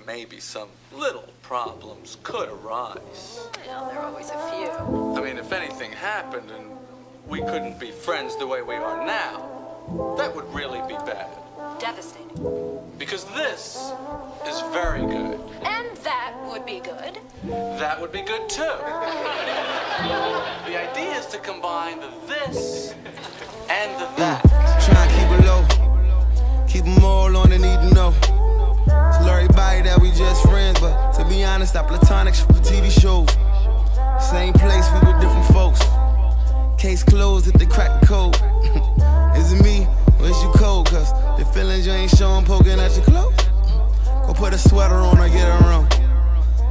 maybe some little problems could arise. Well, there are always a few. I mean, if anything happened and we couldn't be friends the way we are now, that would really be bad. Devastating. Because this is very good. And that would be good. That would be good too. The idea is to combine the this and the that. Try and keep it low. Keep them all on the need to know. Tell everybody that we just friends, but to be honest, I platonic for TV shows. Same place, we with different folks. Case closed at the crack code. Is it me or is you cold? Cause the feelings you ain't showing poking at your clothes. Go put a sweater on or get around.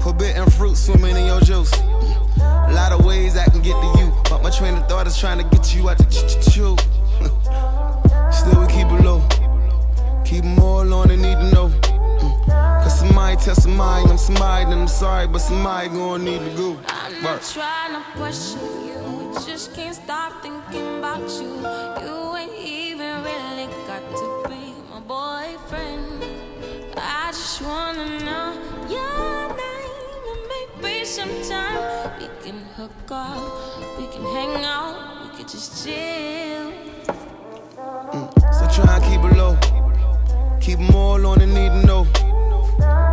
Forbidden fruit swimming in your juice. A lot of ways I can get to you, but my train of thought is trying to get you out the chew. Still we keep it low. Keep them all on the need to know. Cause somebody tell somebody I'm somebody, then I'm sorry, but somebody gonna need to go. I'm not trying to question you, just can't stop thinking about you. You ain't even really got to be my boyfriend. I just wanna know your name and maybe sometime we can hook up, we can hang out, we can just chill. So try and keep it low. Keep them all on the need to know.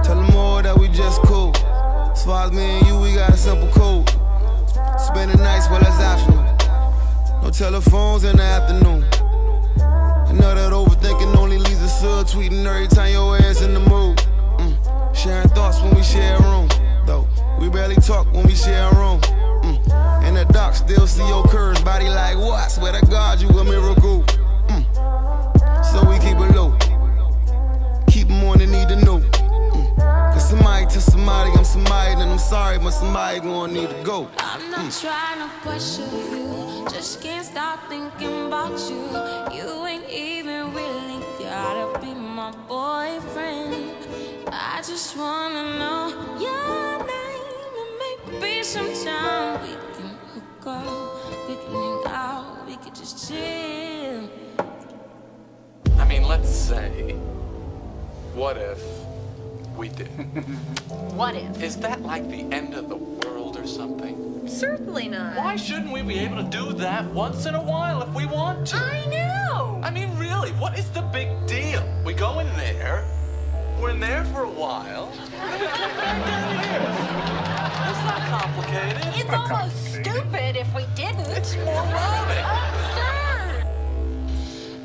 Tell them all that we just cool. As far as me and you, we got a simple code. Spend the nights, well, that's optional. No telephones in the afternoon. I know that overthinking only leads to subtweeting every time your ass in the mood. Sharing thoughts when we share a room, though we barely talk when we share a room. In the dark, still see your curves, body like what? I swear to God, you a miracle. So we keep it low. Keep them on the need to know. Cause somebody tell somebody I'm somebody, then I'm sorry, but somebody gonna need to go. I'm not trying to question you, just can't stop thinking about you. You ain't even really gotta be my boyfriend. I just wanna know your name and maybe sometime we can hook up, we can hang out, we can just chill. I mean, let's say, what if we did? What if? Is that like the end of the world or something? Certainly not. Why shouldn't we be able to do that once in a while if we want to? I know. I mean, really, what is the big deal? We go in there, we're in there for a while, and then we come back down here. It's not complicated. It's almost stupid if we didn't. It's moronic. Absurd.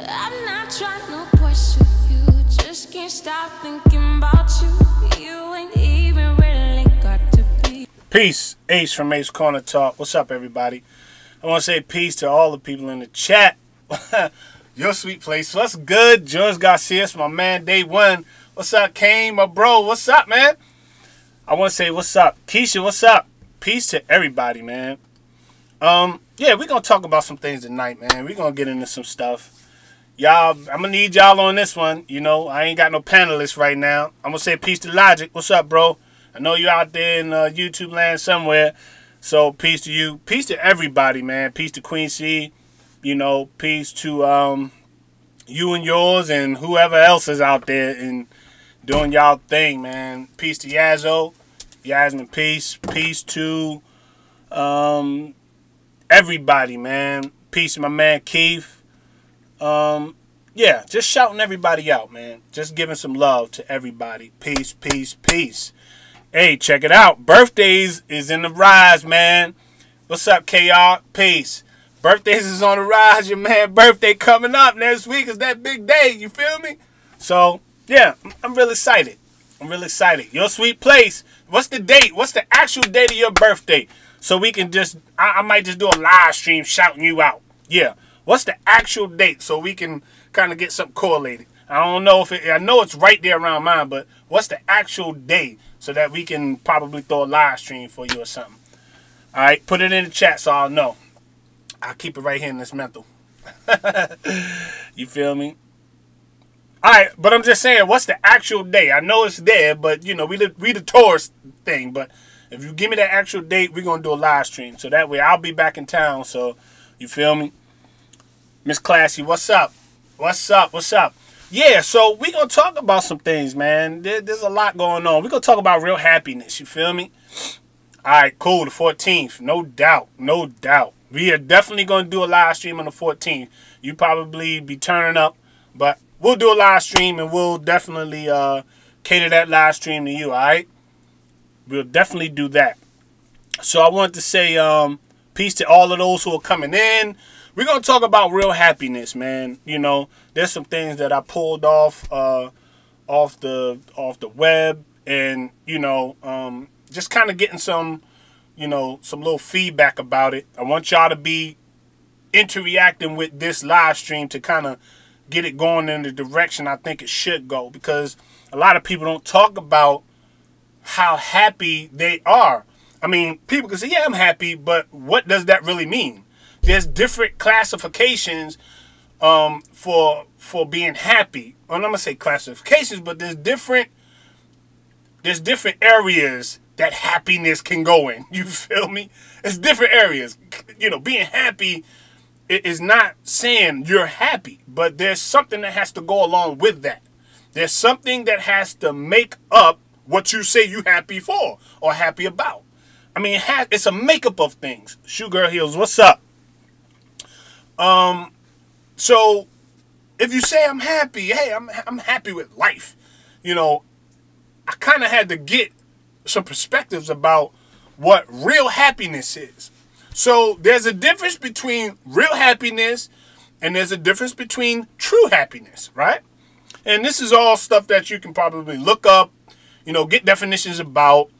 I'm not trying to question you, just can't stop thinking about you. You ain't even really got to be. Peace, Ace from Ace Corner Talk. What's up, everybody? I want to say peace to all the people in the chat. Your sweet place. What's good? George Garcia, my man, day one. What's up, Kane, my bro? What's up, man? I want to say what's up. Keisha, what's up? Peace to everybody, man. Yeah, we're going to talk about some things tonight, man. We're going to get into some stuff. Y'all, I'm going to need y'all on this one. You know, I ain't got no panelists right now. I'm going to say peace to Logic. What's up, bro? I know you're out there in YouTube land somewhere. So, peace to you. Peace to everybody, man. Peace to Queen C. You know, peace to you and yours and whoever else is out there and doing y'all thing, man. Peace to Yazzo. Yasmin, peace. Peace to everybody, man. Peace to my man, Keith. Yeah, just shouting everybody out, man. Just giving some love to everybody. Peace, peace, peace. Hey, check it out. Birthdays is in the rise, man. What's up, KR? Peace. Birthdays is on the rise. Your man birthday coming up next week is that big day. You feel me? So, yeah, I'm really excited. I'm really excited. Your sweet place. What's the date? What's the actual date of your birthday? So we can just, I might just do a live stream shouting you out. Yeah. What's the actual date so we can kind of get something correlated? I don't know if it, I know it's right there around mine, but what's the actual date so that we can probably throw a live stream for you or something? All right, put it in the chat so I'll know. I'll keep it right here in this mental. You feel me? All right, but I'm just saying, what's the actual date? I know it's there, but, you know, we the tourist thing. But if you give me that actual date, we're going to do a live stream. So that way I'll be back in town. So, you feel me? Miss Classy, what's up? What's up? What's up? Yeah, so we're going to talk about some things, man. There's a lot going on. We're going to talk about real happiness, you feel me? All right, cool, the 14th. No doubt, no doubt. We are definitely going to do a live stream on the 14th. You probably be turning up, but we'll do a live stream, and we'll definitely cater that live stream to you, all right? We'll definitely do that. So I wanted to say peace to all of those who are coming in. We're going to talk about real happiness, man. You know, there's some things that I pulled off the web, and, you know, just kind of getting some, you know, some little feedback about it. I want y'all to be interacting with this live stream to kind of get it going in the direction I think it should go, because a lot of people don't talk about how happy they are. I mean, people can say, yeah, I'm happy, but what does that really mean? There's different classifications for being happy. Well, I'm going to say classifications, but there's different areas that happiness can go in. You feel me? It's different areas. You know, being happy is not saying you're happy, but there's something that has to go along with that. There's something that has to make up what you say you happy for or happy about. I mean, it's a makeup of things. Shoe Girl Heels, what's up? So if you say I'm happy, hey, I'm happy with life. You know, I kind of had to get some perspectives about what real happiness is. So there's a difference between real happiness and there's a difference between true happiness, right? And this is all stuff that you can probably look up, you know, get definitions about,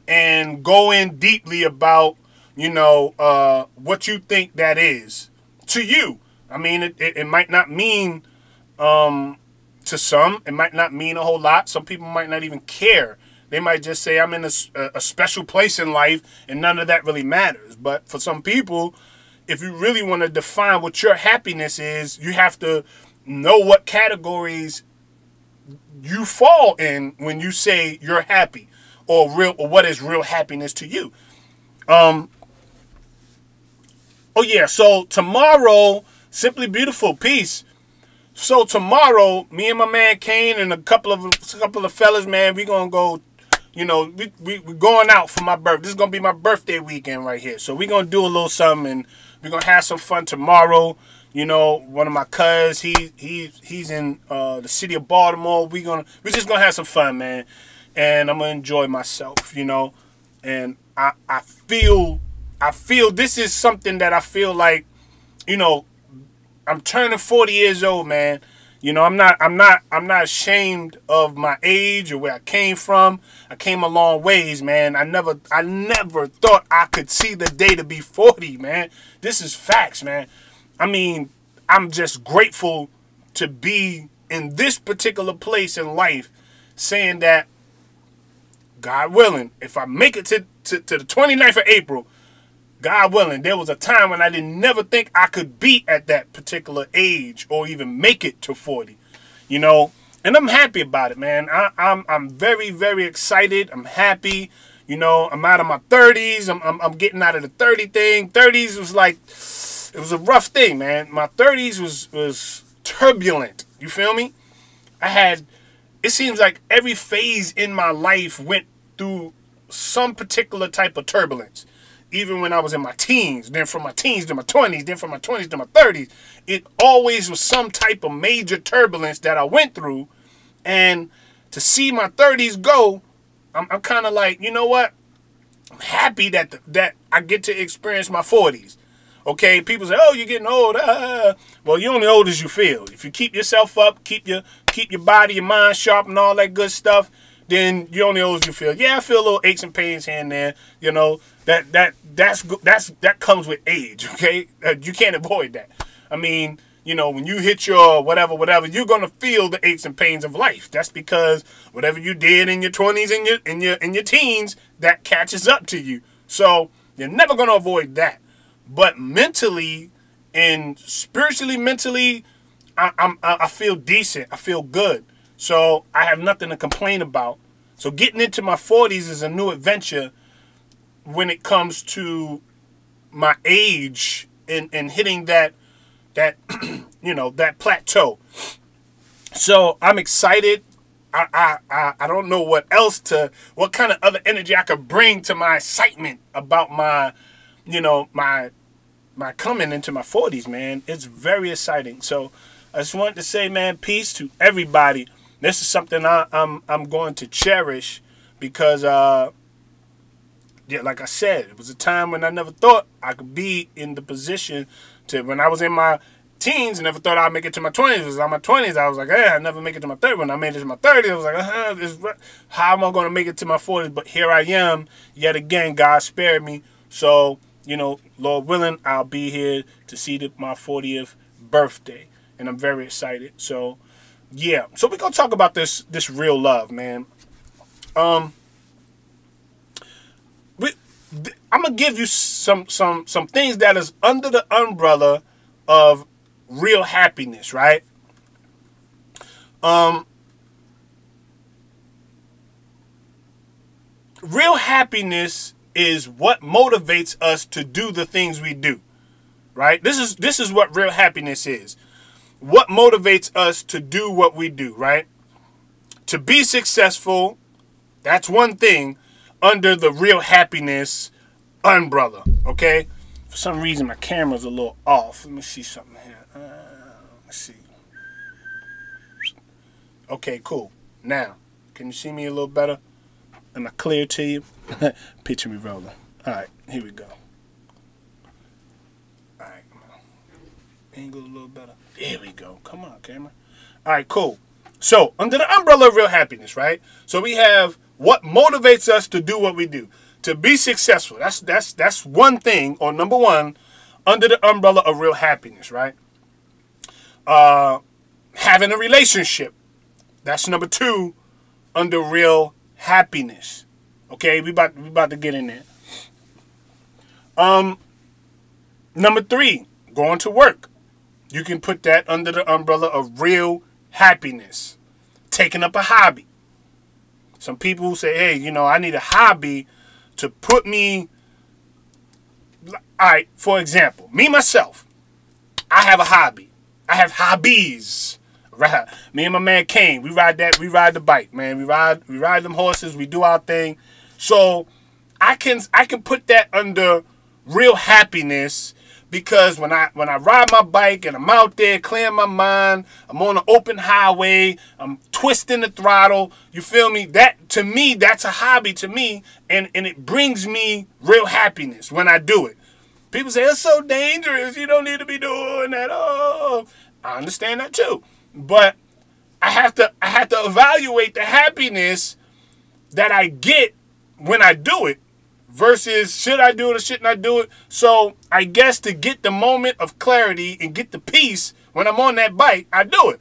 and go in deeply about, you know, what you think that is to you. I mean, it might not mean, to some, it might not mean a whole lot. Some people might not even care. They might just say, I'm in a special place in life, and none of that really matters. But for some people, if you really want to define what your happiness is, you have to know what categories you fall in when you say you're happy, or what is real happiness to you. Oh yeah, so tomorrow, Simply Beautiful, peace. So tomorrow, me and my man Kane and a couple of fellas, man, we gonna go. You know, we're going out for my birthday. This is going to be my birthday weekend right here. So we're going to do a little something, and we're going to have some fun tomorrow. You know, one of my cousins, he's in the city of Baltimore. We're just going to have some fun, man. And I'm going to enjoy myself, you know. And I feel this is something that I feel like, you know, I'm turning 40 years old, man. You know, I'm not ashamed of my age or where I came from. I came a long ways, man. I never thought I could see the day to be 40, man. This is facts, man. I mean, I'm just grateful to be in this particular place in life, saying that, God willing, if I make it to the 29th of April, God willing, there was a time when I didn't never think I could be at that particular age or even make it to 40, you know, and I'm happy about it, man. I'm very, very excited. I'm happy. You know, I'm out of my 30s. I'm getting out of the 30 thing. 30s was like, it was a rough thing, man. My 30s was turbulent. You feel me? It seems like every phase in my life went through some particular type of turbulence. Even when I was in my teens, then from my teens to my 20s, then from my 20s to my 30s, it always was some type of major turbulence that I went through. And to see my 30s go, I'm kind of like, you know what? I'm happy that I get to experience my 40s. Okay, people say, oh, you're getting old. Well, you're only old as you feel. If you keep yourself up, keep your body, your mind sharp and all that good stuff, then you're only old as you feel. Yeah, I feel a little aches and pains here and there. You know, that comes with age, okay? You can't avoid that. I mean, you know, when you hit your whatever, you're going to feel the aches and pains of life. That's because whatever you did in your 20s and in your teens, that catches up to you. So you're never going to avoid that. But mentally and spiritually, mentally, I feel decent. I feel good. So I have nothing to complain about. So getting into my 40s is a new adventure when it comes to my age and hitting that you know, that plateau. So I'm excited. I don't know what kind of other energy I could bring to my excitement about my, my coming into my 40s, man. It's very exciting. So I just wanted to say, man, peace to everybody. This is something I'm going to cherish because, yeah, like I said, it was a time when I never thought I could be in the position to, when I was in my teens, I never thought I'd make it to my 20s. It was in my 20s, I was like, hey, I never make it to my 30s. When I made it to my 30s, I was like, how am I going to make it to my 40s? But here I am, yet again, God spared me. So, Lord willing, I'll be here to see my 40th birthday. And I'm very excited. So, yeah. So we're going to talk about this real love, man. I'm going to give you some things that is under the umbrella of real happiness, right? Real happiness is what motivates us to do the things we do, right? This is what real happiness is. What motivates us to do what we do, right? To be successful, that's one thing under the real happiness umbrella, okay? For some reason, my camera's a little off. Let me see something here. Let's see. Okay, cool. Now, can you see me a little better? Am I clear to you? Picture me rolling. All right, here we go. All right, come on. Angle a little better. There we go. Come on, camera. All right, cool. So, under the umbrella of real happiness, right? So we have what motivates us to do what we do. To be successful. That's one thing, or number one, under the umbrella of real happiness, right? Having a relationship. That's number two under real happiness. Okay, we about to get in there. Number three, going to work. You can put that under the umbrella of real happiness. Taking up a hobby. Some people say, hey, I need a hobby to put me. All right, for example, me myself, I have a hobby. I have hobbies. Right? Me and my man Kane, we ride the bike, man. We ride them horses, we do our thing. So I can put that under real happiness because when I ride my bike and I'm out there clearing my mind, I'm on an open highway, I'm twisting the throttle, you feel me? That to me, that's a hobby to me, and it brings me real happiness when I do it. People say it's so dangerous, you don't need to be doing that. Oh, I understand that too. But I have to evaluate the happiness that I get when I do it versus should I do it or shouldn't I do it. So I guess to get the moment of clarity and get the peace when I'm on that bike, I do it.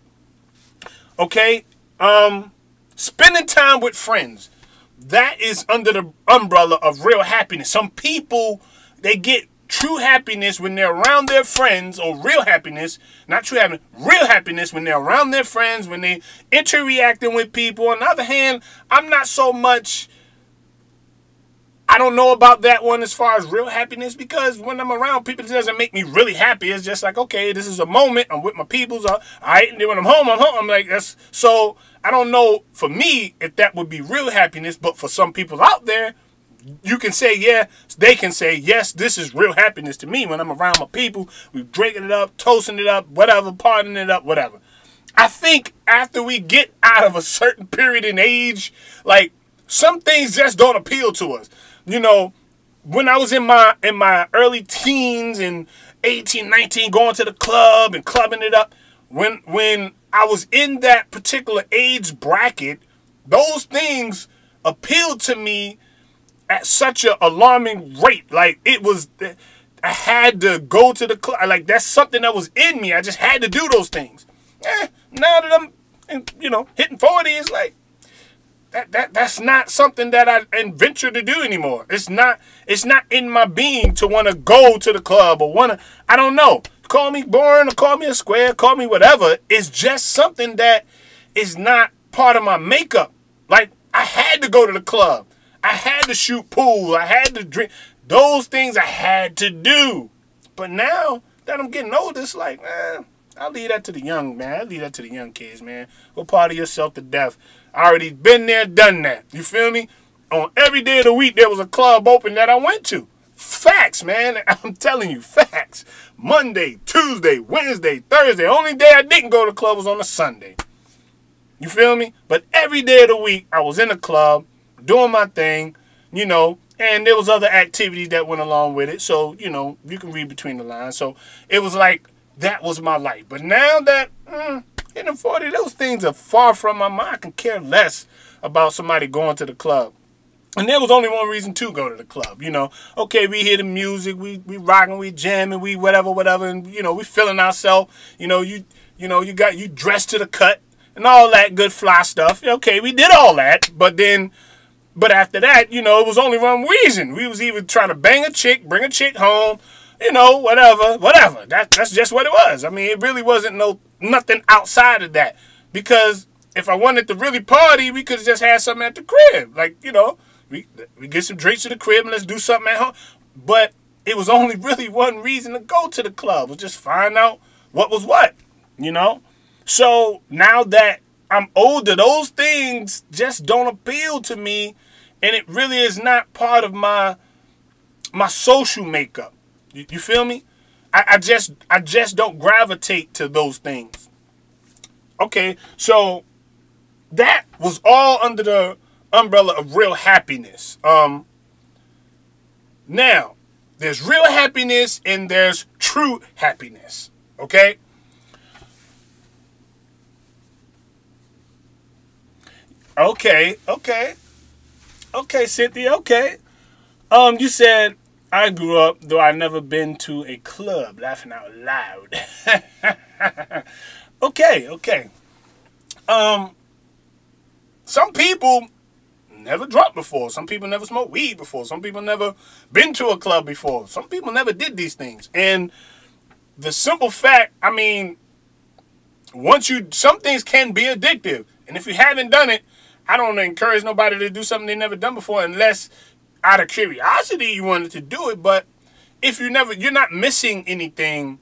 Okay? Spending time with friends. That is under the umbrella of real happiness. Some people, they get true happiness when they're around their friends, or real happiness, not true happiness, real happiness when they're around their friends, when they interacting with people. On the other hand, I'm not so much, I don't know about that one as far as real happiness, because when I'm around people, it doesn't make me really happy. It's just like, okay, this is a moment, I'm with my peoples, all right, and then when I'm home, I'm like, that's, so I don't know for me if that would be real happiness, but for some people out there, you can say, yeah, they can say, yes, this is real happiness to me when I'm around my people. We're drinking it up, toasting it up, whatever, partying it up, whatever. I think after we get out of a certain period in age, like, some things just don't appeal to us. When I was in my early teens and 18, 19, going to the club and clubbing it up, when I was in that particular age bracket, those things appealed to me at such an alarming rate. Like, it was, I had to go to the club. Like, that's something that was in me. I just had to do those things. Now that I'm, hitting 40, it's like, that's not something that I venture to do anymore. It's not in my being to want to go to the club or want to, I don't know. Call me boring or call me a square, call me whatever. It's just something that is not part of my makeup. Like, I had to go to the club. I had to shoot pool. I had to drink. Those things I had to do. But now that I'm getting older, it's like, man, I'll leave that to the young, man. I'll leave that to the young kids, man. Go party yourself to death. I already been there, done that. You feel me? On every day of the week, there was a club open that I went to. Facts, man. I'm telling you, facts. Monday, Tuesday, Wednesday, Thursday. Only day I didn't go to the club was on a Sunday. You feel me? But every day of the week, I was in the club, doing my thing, you know, and there was other activities that went along with it. So, you know, you can read between the lines. So it was like, that was my life. But now that, hitting 40, those things are far from my mind. I can care less about somebody going to the club. And there was only one reason to go to the club, you know. Okay, we hear the music, we rocking, we jamming, we whatever, and, you know, we feeling ourselves. You know, you dressed to the cut and all that good fly stuff. Okay, we did all that, but after that, you know, it was only one reason. We was either trying to bang a chick, bring a chick home, you know, whatever. That's just what it was. I mean, it really wasn't nothing outside of that. Because if I wanted to really party, we could have just had something at the crib. Like, you know, we get some drinks to the crib and let's do something at home. But it was only really one reason to go to the club, was just find out what was what, you know. So now that I'm older, those things just don't appeal to me, and it really is not part of my social makeup. You feel me? I just don't gravitate to those things. Okay, so that was all under the umbrella of real happiness. Now, there's real happiness and there's true happiness. Okay? Okay, Cynthia, okay. You said, I grew up, though I never been to a club, laughing out loud. Okay. Some people never dropped before. Some people never smoked weed before. Some people never been to a club before. Some people never did these things. And the simple fact, I mean, some things can be addictive. And if you haven't done it, I don't encourage nobody to do something they never done before unless out of curiosity you wanted to do it. But if you're not missing anything,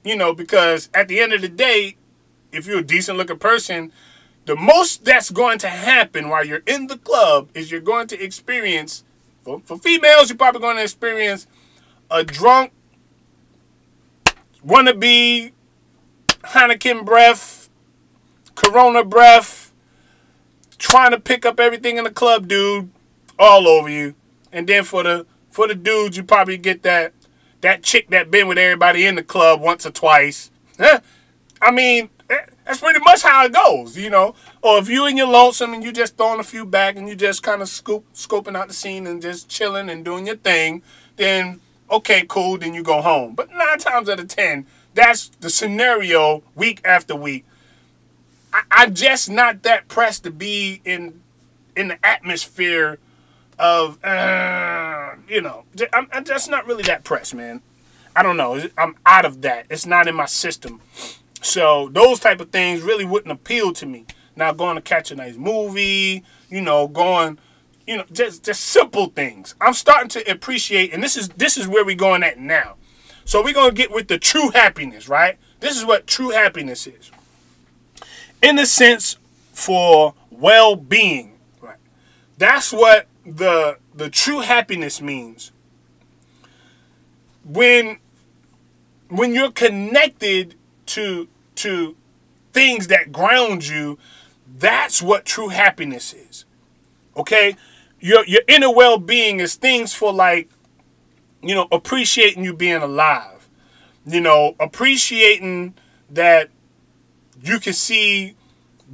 you know, because at the end of the day, if you're a decent looking person, the most that's going to happen while you're in the club is you're going to experience, for females, you're probably going to experience a drunk, wannabe, Heineken breath, Corona breath, trying to pick up everything in the club, dude, all over you. And then for the dudes, you probably get that chick that been with everybody in the club once or twice. I mean, that's pretty much how it goes, you know. Or if you and you're lonesome and you just throwing a few back and you just kind of scoping out the scene and just chilling and doing your thing, then okay, cool, then you go home. But 9 times out of 10, that's the scenario week after week. I'm just not that pressed to be in the atmosphere of, you know, I'm just not really that pressed, man. I don't know. I'm out of that. It's not in my system. So those type of things really wouldn't appeal to me. Now going to catch a nice movie, you know, just simple things. I'm starting to appreciate, and this is where we're going at now. So we're going to get with the true happiness, right? This is what true happiness is. In the sense for well-being, right? That's what the true happiness means. When you're connected to things that ground you, that's what true happiness is. Okay? Your inner well-being is things for, like, you know, appreciating you being alive. You know, appreciating that you can see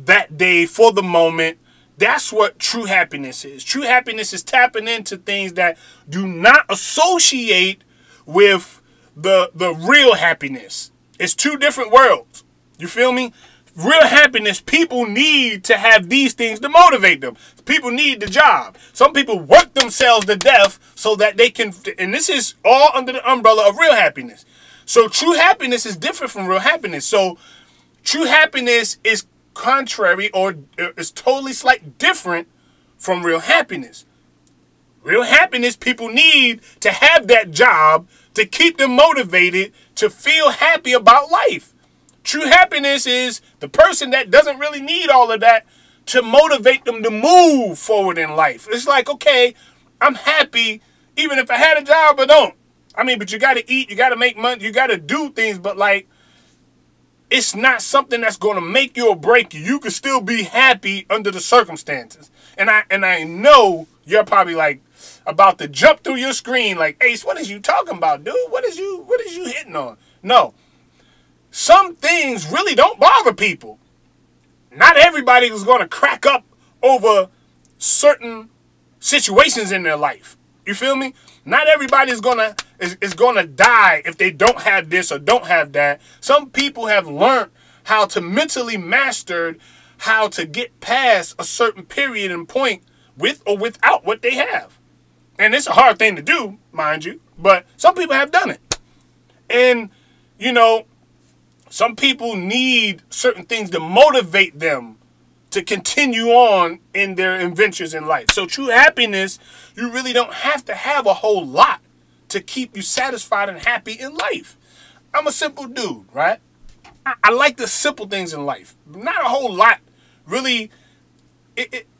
that day for the moment. That's what true happiness is. True happiness is tapping into things that do not associate with the real happiness. It's two different worlds. You feel me? Real happiness, people need to have these things to motivate them. People need the job. Some people work themselves to death so that they can, and this is all under the umbrella of real happiness. So true happiness is different from real happiness. So true happiness is contrary, or is totally different from real happiness. Real happiness, people need to have that job to keep them motivated to feel happy about life. True happiness is the person that doesn't really need all of that to motivate them to move forward in life. It's like, okay, I'm happy even if I had a job or don't. I mean, but you got to eat, you got to make money, you got to do things, but like, it's not something that's going to make you or break you. You can still be happy under the circumstances. And I know you're probably like about to jump through your screen like, Ace, what is you talking about, dude? What is you hitting on? No. Some things really don't bother people. Not everybody is going to crack up over certain situations in their life. You feel me? Not everybody is gonna die if they don't have this or don't have that. Some people have learned how to mentally master how to get past a certain period and point with or without what they have. And it's a hard thing to do, mind you, but some people have done it. And, you know, some people need certain things to motivate them to continue on in their adventures in life. So true happiness, you really don't have to have a whole lot to keep you satisfied and happy in life. I'm a simple dude, right? I like the simple things in life. Not a whole lot really,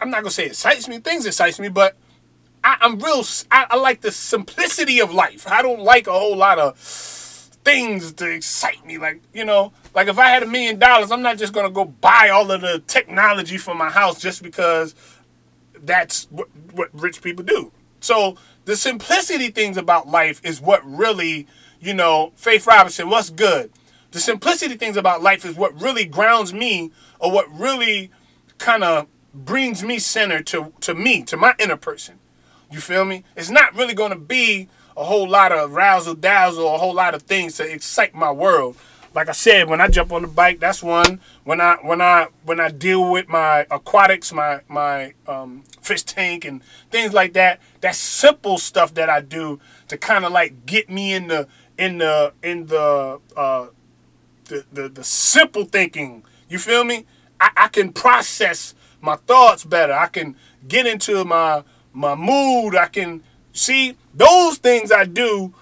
I'm not going to say excites me. Things excite me, but I like the simplicity of life. I don't like a whole lot of things to excite me. Like, you know, like if I had $1 million, I'm not just going to go buy all of the technology for my house just because that's what rich people do. So the simplicity things about life is what really, you know, Faith Robinson, what's good? The simplicity things about life is what really grounds me, or what really kind of brings me center to me, to my inner person. You feel me? It's not really going to be a whole lot of razzle dazzle, a whole lot of things to excite my world. Like I said, when I jump on the bike, that's one. When I deal with my aquatics, my fish tank and things like that, that's simple stuff that I do to kind of like get me in the simple thinking. You feel me? I can process my thoughts better. I can get into my mood. I can see those things I do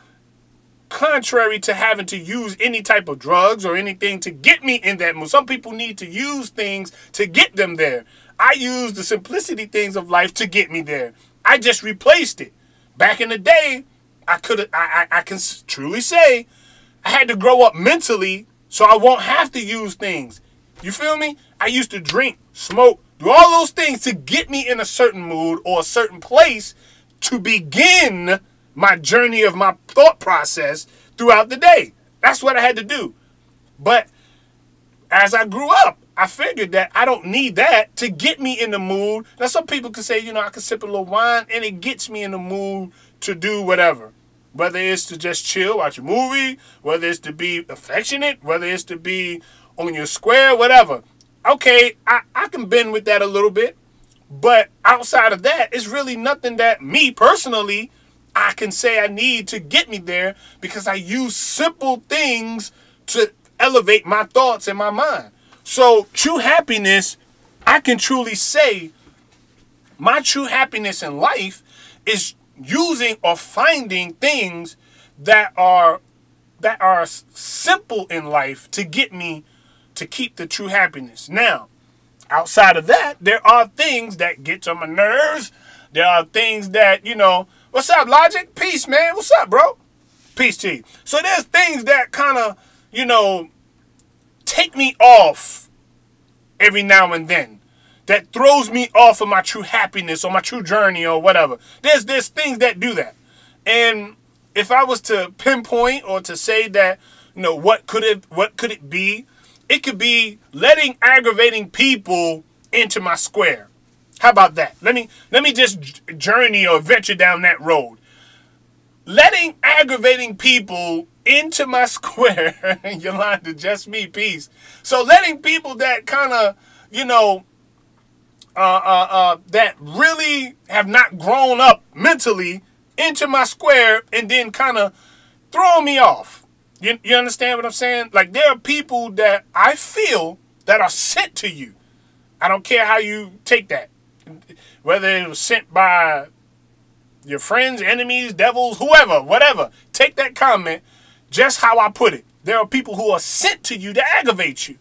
contrary to having to use any type of drugs or anything to get me in that mood. Some people need to use things to get them there. I use the simplicity things of life to get me there. I just replaced it. Back in the day, I can truly say I had to grow up mentally so I won't have to use things. You feel me? I used to drink, smoke, do all those things to get me in a certain mood or a certain place to begin my journey of my thought process throughout the day. That's what I had to do. But as I grew up, I figured that I don't need that to get me in the mood. Now, some people could say, you know, I can sip a little wine and it gets me in the mood to do whatever. Whether it's to just chill, watch a movie, whether it's to be affectionate, whether it's to be on your square, whatever. Okay, I can bend with that a little bit. But outside of that, it's really nothing that me personally, I can say I need to get me there, because I use simple things to elevate my thoughts and my mind. So true happiness, I can truly say my true happiness in life is using or finding things that are simple in life to get me to keep the true happiness. Now, outside of that, there are things that get on my nerves. There are things that, you know, what's up, Logic? Peace, man. What's up, bro? Peace to you. So there's things that kind of, you know, take me off every now and then. That throws me off of my true happiness or my true journey or whatever. There's things that do that. And if I was to pinpoint or to say that, you know, what could it be? It could be letting aggravating people into my square. How about that? Let me just journey or venture down that road. Letting aggravating people into my square. Yolanda, just me, peace. So letting people that kind of, you know, that really have not grown up mentally into my square and then kind of throw me off. You understand what I'm saying? Like, there are people that I feel that are sent to you. I don't care how you take that. Whether it was sent by your friends, enemies, devils, whoever, whatever. Take that comment just how I put it. there are people who are sent to you to aggravate you.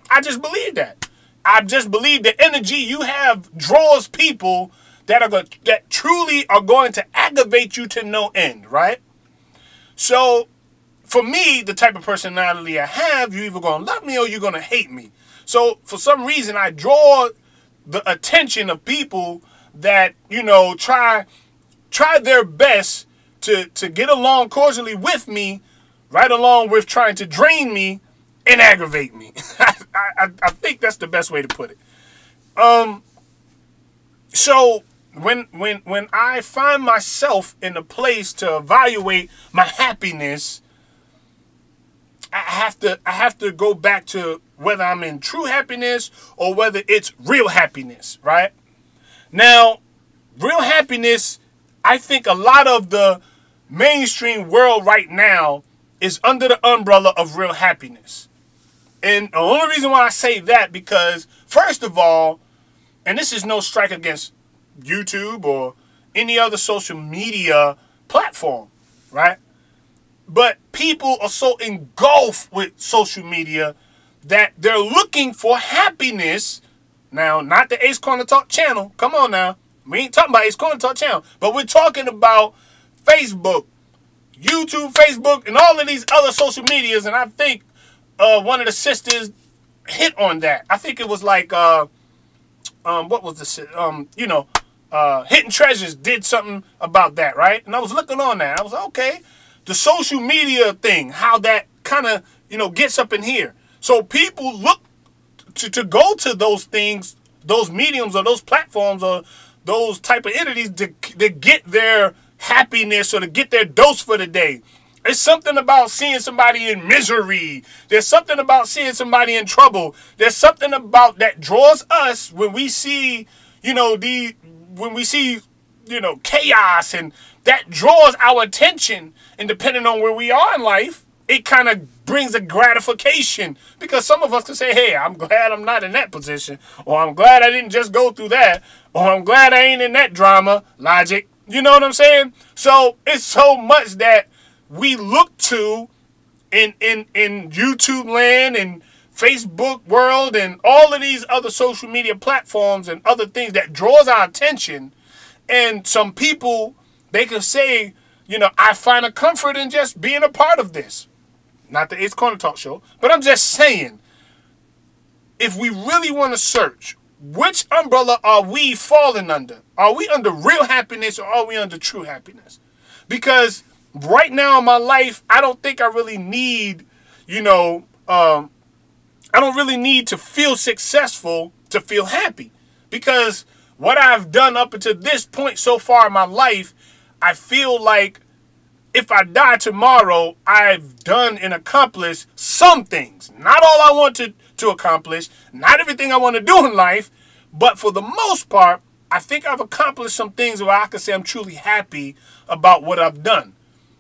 I just believe that. I just believe the energy you have draws people that truly are going to aggravate you to no end, right? So, for me, the type of personality I have, you're either going to love me or you're going to hate me. So, for some reason, I draw the attention of people that, you know, try their best to get along cordially with me, right along with trying to drain me and aggravate me. I think that's the best way to put it. So when I find myself in a place to evaluate my happiness, I have to go back to whether I'm in true happiness or whether it's real happiness, right? Now, real happiness, I think a lot of the mainstream world right now is under the umbrella of real happiness. And the only reason why I say that, because first of all, and this is no strike against YouTube or any other social media platform, right? But people are so engulfed with social media that they're looking for happiness. Now, not the Ace Corner Talk channel. Come on now. We ain't talking about Ace Corner Talk channel. But we're talking about Facebook, YouTube, Facebook, and all of these other social medias. And I think one of the sisters hit on that. I think it was like, what was the, Hidden Treasures did something about that, right? And I was looking on that. I was like, okay, the social media thing, how that kind of, gets up in here. So people look to go to those things, those mediums or those platforms or those type of entities to get their happiness or to get their dose for the day. There's something about seeing somebody in misery. There's something about seeing somebody in trouble. There's something about that draws us when we see, chaos, and that draws our attention. And depending on where we are in life, it kind of brings a gratification, because some of us can say, hey, I'm glad I'm not in that position, or I'm glad I didn't just go through that, or I'm glad I ain't in that drama, Logic. You know what I'm saying? So it's so much that we look to in YouTube land and Facebook world and all of these other social media platforms and other things that draws our attention. And some people, they can say, I find a comfort in just being a part of this. Not the Ace Corner Talk show, but I'm just saying, if we really want to search, which umbrella are we falling under? Are we under real happiness or are we under true happiness? Because right now in my life, I don't think I really need, I don't really need to feel successful to feel happy. Because what I've done up until this point so far in my life, I feel like if I die tomorrow, I've done and accomplished some things. Not all I want to accomplish, not everything I want to do in life, but for the most part, I think I've accomplished some things where I can say I'm truly happy about what I've done.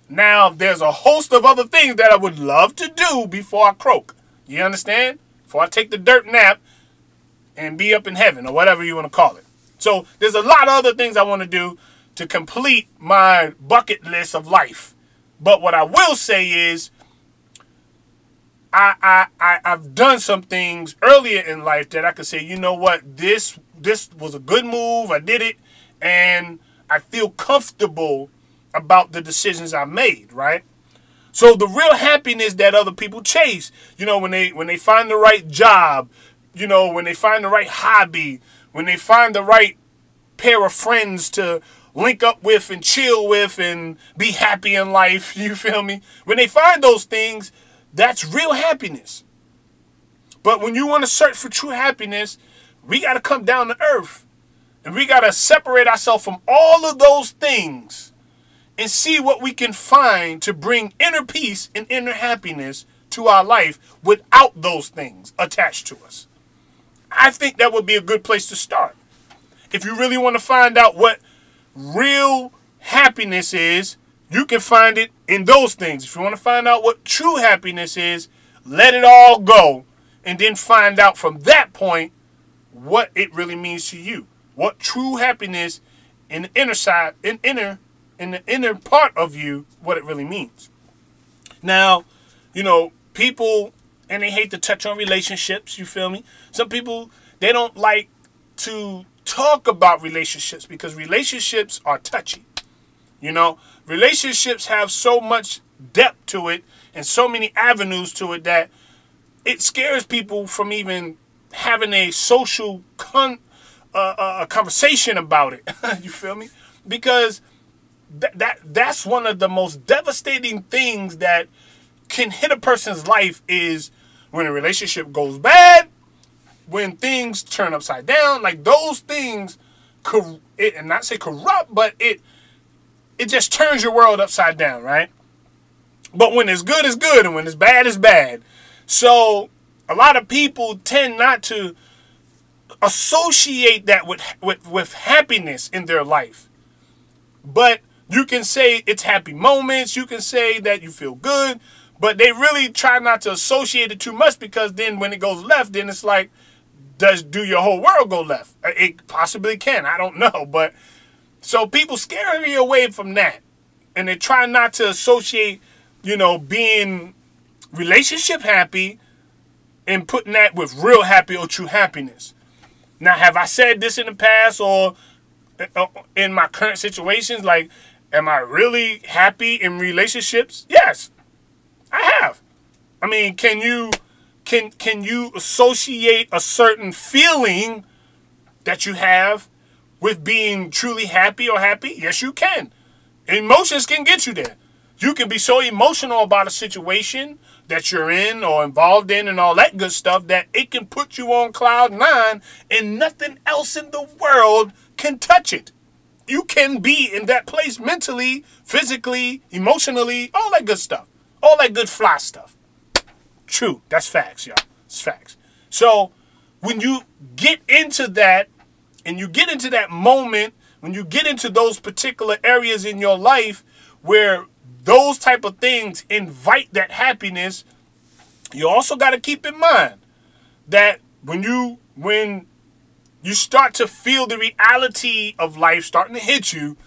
Now, there's a host of other things that I would love to do before I croak. You understand? Before I take the dirt nap and be up in heaven or whatever you want to call it. So there's a lot of other things I want to do to complete my bucket list of life. But what I will say is I've done some things earlier in life that I could say, you know what, this was a good move. I did it, and I feel comfortable about the decisions I made, right? So the real happiness that other people chase, when they find the right job, when they find the right hobby, when they find the right pair of friends to link up with and chill with and be happy in life, you feel me? When they find those things, that's real happiness. But when you want to search for true happiness, we got to come down to earth. And we got to separate ourselves from all of those things and see what we can find to bring inner peace and inner happiness to our life without those things attached to us. I think that would be a good place to start. If you really want to find out what real happiness is, you can find it in those things. If you want to find out what true happiness is, let it all go and then find out from that point what it really means to you. What true happiness in the inner side, in the inner part of you, what it really means. Now, you know, people, and they hate to touch on relationships, you feel me? Some people, they don't like to talk about relationships because relationships are touchy. You know, relationships have so much depth to it and so many avenues to it that it scares people from even having a social conversation about it. You feel me? Because that's one of the most devastating things that can hit a person's life is when a relationship goes bad, when things turn upside down. Like those things, and not say corrupt, but it just turns your world upside down, right? But when it's good, it's good, and when it's bad, it's bad. So a lot of people tend not to associate that with happiness in their life. But you can say it's happy moments. You can say that you feel good. But they really try not to associate it too much because then when it goes left, then it's like, do your whole world go left? It possibly can. I don't know. But so people scare you away from that. And they try not to associate, you know, being relationship happy and putting that with real happy or true happiness. Now, have I said this in the past or in my current situations? Like, am I really happy in relationships? Yes, I have. I mean, can you associate a certain feeling that you have with being truly happy or happy? Yes, you can. Emotions can get you there. You can be so emotional about a situation that you're in or involved in and all that good stuff that it can put you on cloud nine and nothing else in the world can touch it. You can be in that place mentally, physically, emotionally, all that good stuff. All that good fly stuff. True. That's facts, y'all. It's facts. So when you get into that and you get into that moment, when you get into those particular areas in your life where those type of things invite that happiness, you also got to keep in mind that when you start to feel the reality of life starting to hit you,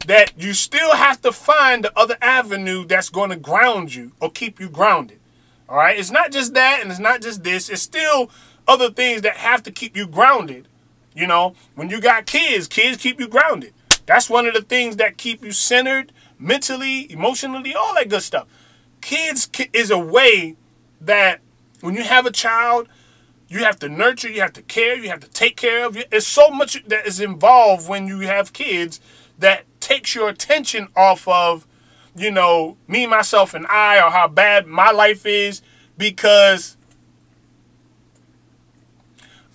that you still have to find the other avenue that's going to ground you or keep you grounded. All right? It's not just that and it's not just this. It's still other things that have to keep you grounded. You know, when you got kids keep you grounded. That's one of the things that keep you centered mentally, emotionally, all that good stuff. Kids is a way that when you have a child, you have to nurture, you have to care, you have to take care of. There's so much that is involved when you have kids that takes your attention off of, you know, me, myself, and I, or how bad my life is, because,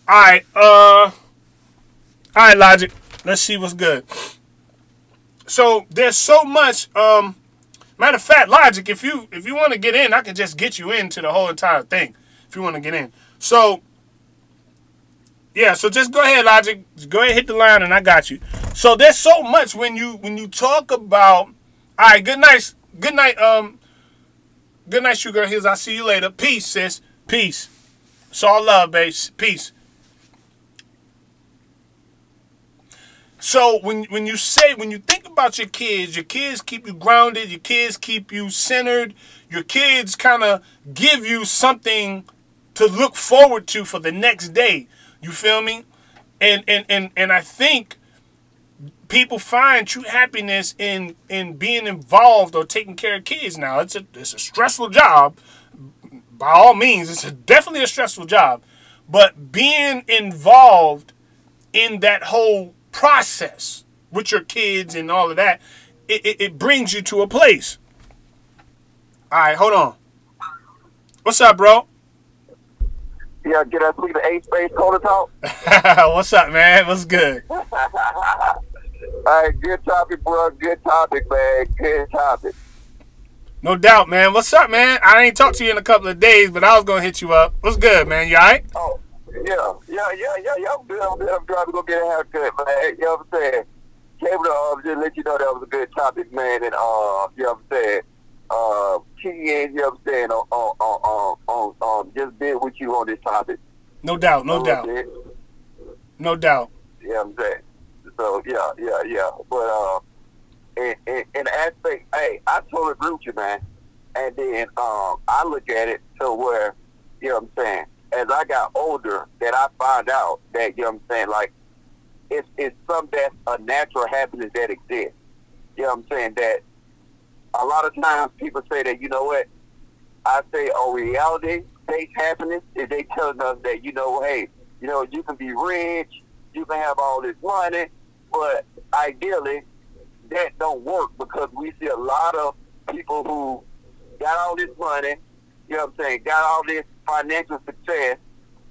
all right, Logic, let's see what's good. So there's so much. Matter of fact, Logic, if you want to get in, I can just get you into the whole entire thing. If you want to get in, so yeah, so just go ahead, Logic. Just go ahead, hit the line, and I got you. So there's so much when you talk about. All right, good night, Sugar Hills. I'll see you later. Peace, sis. Peace. It's all love, babe. Peace. So when you think about your kids keep you grounded, your kids keep you centered, your kids kind of give you something to look forward to for the next day. You feel me? And I think people find true happiness in being involved or taking care of kids. Now it's a stressful job. By all means, it's definitely a stressful job. But being involved in that whole process with your kids and all of that, it brings you to a place. All right, hold on. What's up, bro? Yeah, get us the 8 space Coda Talk. What's up, man? What's good? All right, good topic, bro. Good topic, man. Good topic. No doubt, man. What's up, man? I ain't talked to you in a couple of days, but I was gonna hit you up. What's good, man? You all right? Oh, yeah. I'm good. I'm trying to go get a haircut, man. You know what I'm saying? Came to just let you know that was a good topic, man. And you know what I'm saying? Key in, you know what I'm saying? On just being with you on this topic. No doubt, no doubt. No doubt. You know what I'm saying? So yeah. But in the aspect, hey, I totally agree with you, man. And then I look at it to where, you know what I'm saying, as I got older, that I found out that, you know what I'm saying, like, it's something that's a natural happiness that exists. You know what I'm saying? That a lot of times people say that, you know what, I say a reality-based happiness is they telling us that, you know, hey, you know, you can be rich, you can have all this money, but ideally that don't work because we see a lot of people who got all this money, you know what I'm saying, got all this financial success,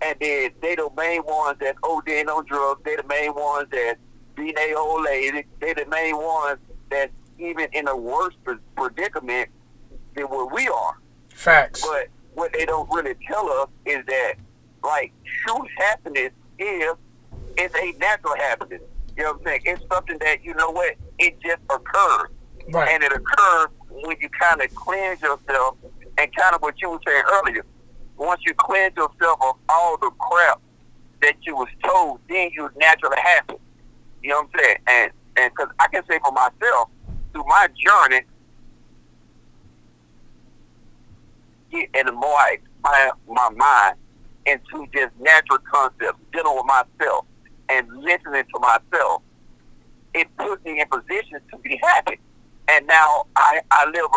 and then they the main ones that's ODing on drugs, they the main ones that's being a old lady, they the main ones that's even in a worse predicament than what we are. Facts. But what they don't really tell us is that, like, true happiness is a natural happiness. You know what I'm saying? It's something that, you know what, it just occurs. Right. And it occurs when you kind of cleanse yourself and kind of what you were saying earlier. Once you cleanse yourself of all the crap that you was told, then you're naturally happy. You know what I'm saying? And because I can say for myself, through my journey, and the more I expand my mind into just natural concepts, dealing with myself and listening to myself, it puts me in position to be happy. And now I live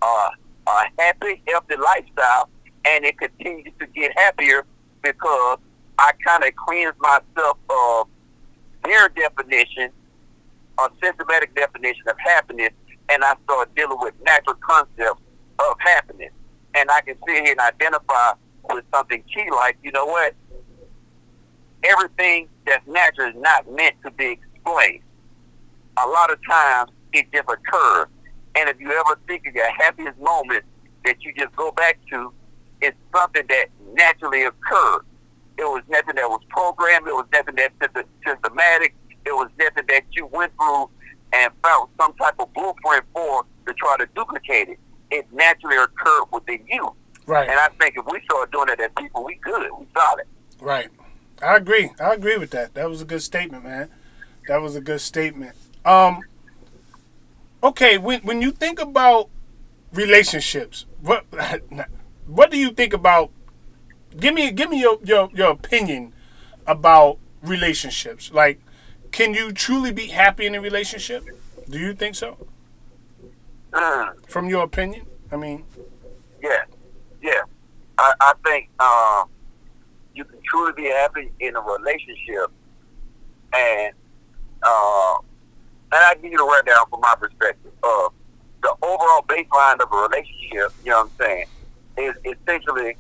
a happy, healthy lifestyle, and it continues to get happier because I kind of cleanse myself of their definition, a systematic definition of happiness, and I start dealing with natural concepts of happiness. And I can sit here and identify with something key like, you know what, everything that's natural is not meant to be explained. A lot of times it just occurs. And if you ever think of your happiest moment that you just go back to, it's something that naturally occurred. It was nothing that was programmed. It was nothing that's systematic. It was nothing that you went through and found some type of blueprint for to try to duplicate it. It naturally occurred within you. Right. And I think if we start doing it as people, we good. We solid. Right. I agree. I agree with that. That was a good statement, man. That was a good statement. Okay, when you think about relationships, what do you think about? Give me your opinion about relationships. Like, can you truly be happy in a relationship? Do you think so? From your opinion, I mean. Yeah. I think you can truly be happy in a relationship, and I give you the rundown from my perspective. The overall baseline of a relationship, you know what I'm saying, is essentially,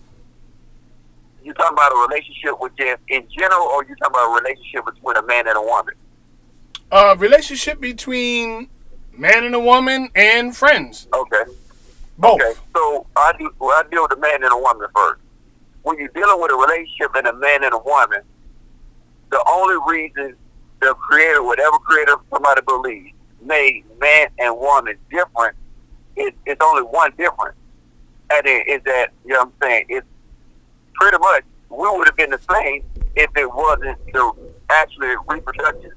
you talking about a relationship with just in general, or you talking about a relationship between a man and a woman? Relationship between man and a woman and friends. Okay. Both. Okay, so I deal with a man and a woman first. When you're dealing with a relationship and a man and a woman, the only reason the creator, whatever creator somebody believes, made man and woman different, it's only one difference. And it is that, you know what I'm saying, it's pretty much, we would have been the same if it wasn't the actual reproduction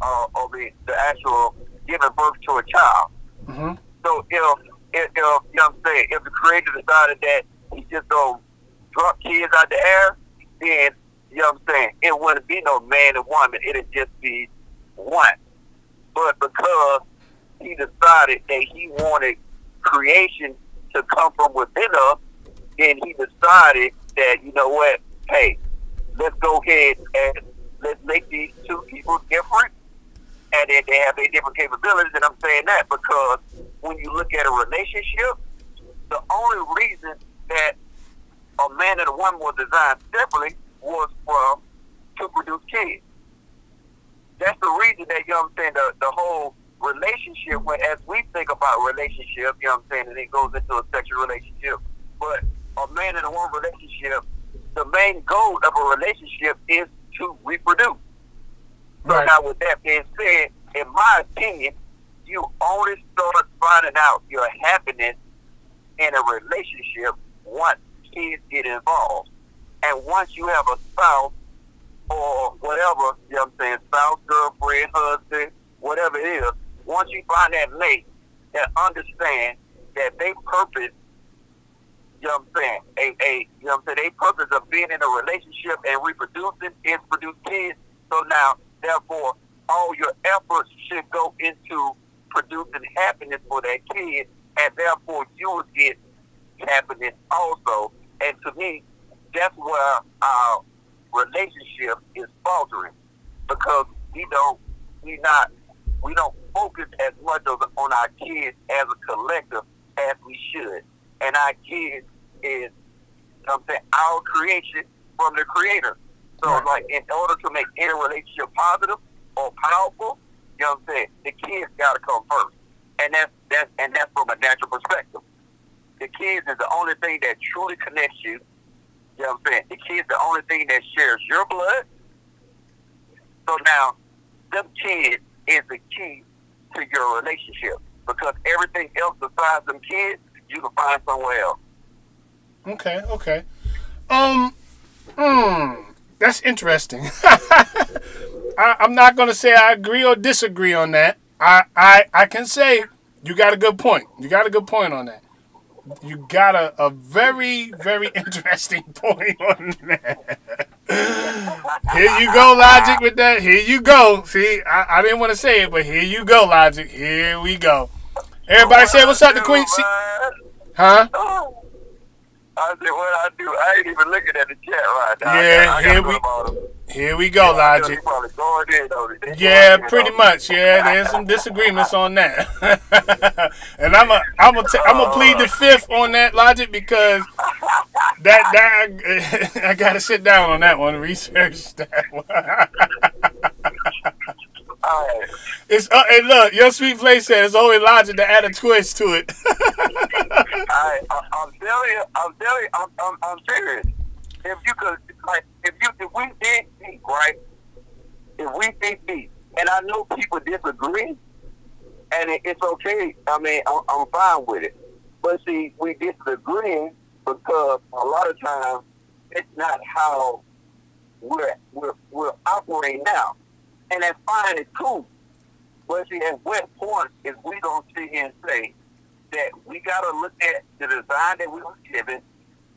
or the actual giving birth to a child. Mm-hmm. So if you know what I'm saying, if the creator decided that he just gonna drop kids out the air, then, you know what I'm saying, it wouldn't be no man and woman, it'd just be one. But because he decided that he wanted creation to come from within us, then he decided that, you know what, hey, let's go ahead and let's make these two people different, and then they have their different capabilities. And I'm saying that because when you look at a relationship, the only reason that a man and a woman were designed separately was to produce kids. That's the reason that, you know what I'm saying, the whole relationship, as we think about relationship, you know what I'm saying, and it goes into a sexual relationship. But a man and a woman relationship, the main goal of a relationship is to reproduce. So Right. now with that being said, in my opinion, you only start finding out your happiness in a relationship once kids get involved. And once you have a spouse or whatever, you know what I'm saying, spouse, girlfriend, husband, whatever it is, once you find that mate that understands that they purpose, you know what I'm saying, you know what I'm saying, they purpose of being in a relationship and reproducing is produce kids. So now, therefore, all your efforts should go into producing happiness for that kid, and therefore you will get happiness also. And to me, that's where our relationship is faltering, because we don't focus as much on our kids as a collective as we should. And our kids is, you know what I'm saying, our creation from the Creator. So, like, in order to make any relationship positive or powerful, you know what I'm saying, the kids got to come first. And that's from a natural perspective. The kids is the only thing that truly connects you. You know what I'm saying? The kids the only thing that shares your blood. So now, them kids is the key to your relationship, because everything else besides them kids, you can find somewhere else. Okay. That's interesting. I'm not going to say I agree or disagree on that. I can say you got a good point. You got a good point on that. You got a very, very interesting point on that. Here you go, Logic, with that. Here you go. See, I didn't want to say it, but here you go, Logic. Here we go. Everybody say what's up to Queen. Huh? I said, what I do? I ain't even looking at the chat right now. Yeah, here we go, Logic. Yeah, pretty much. Yeah, there's some disagreements on that. And I'm gonna plead the fifth on that, Logic, because that I gotta sit down on that one and research that one. It's hey, look, your sweet place said it's always Logic to add a twist to it. I'm telling you, I'm serious. If you could, like, if we did speak, right? If we did speak, and I know people disagree, and it's okay. I mean, I'm fine with it. But see, we disagree because a lot of times it's not how we're operating now, and that's fine. It's cool. But see, at what point is we gonna sit here and say that we gotta look at the design that we were given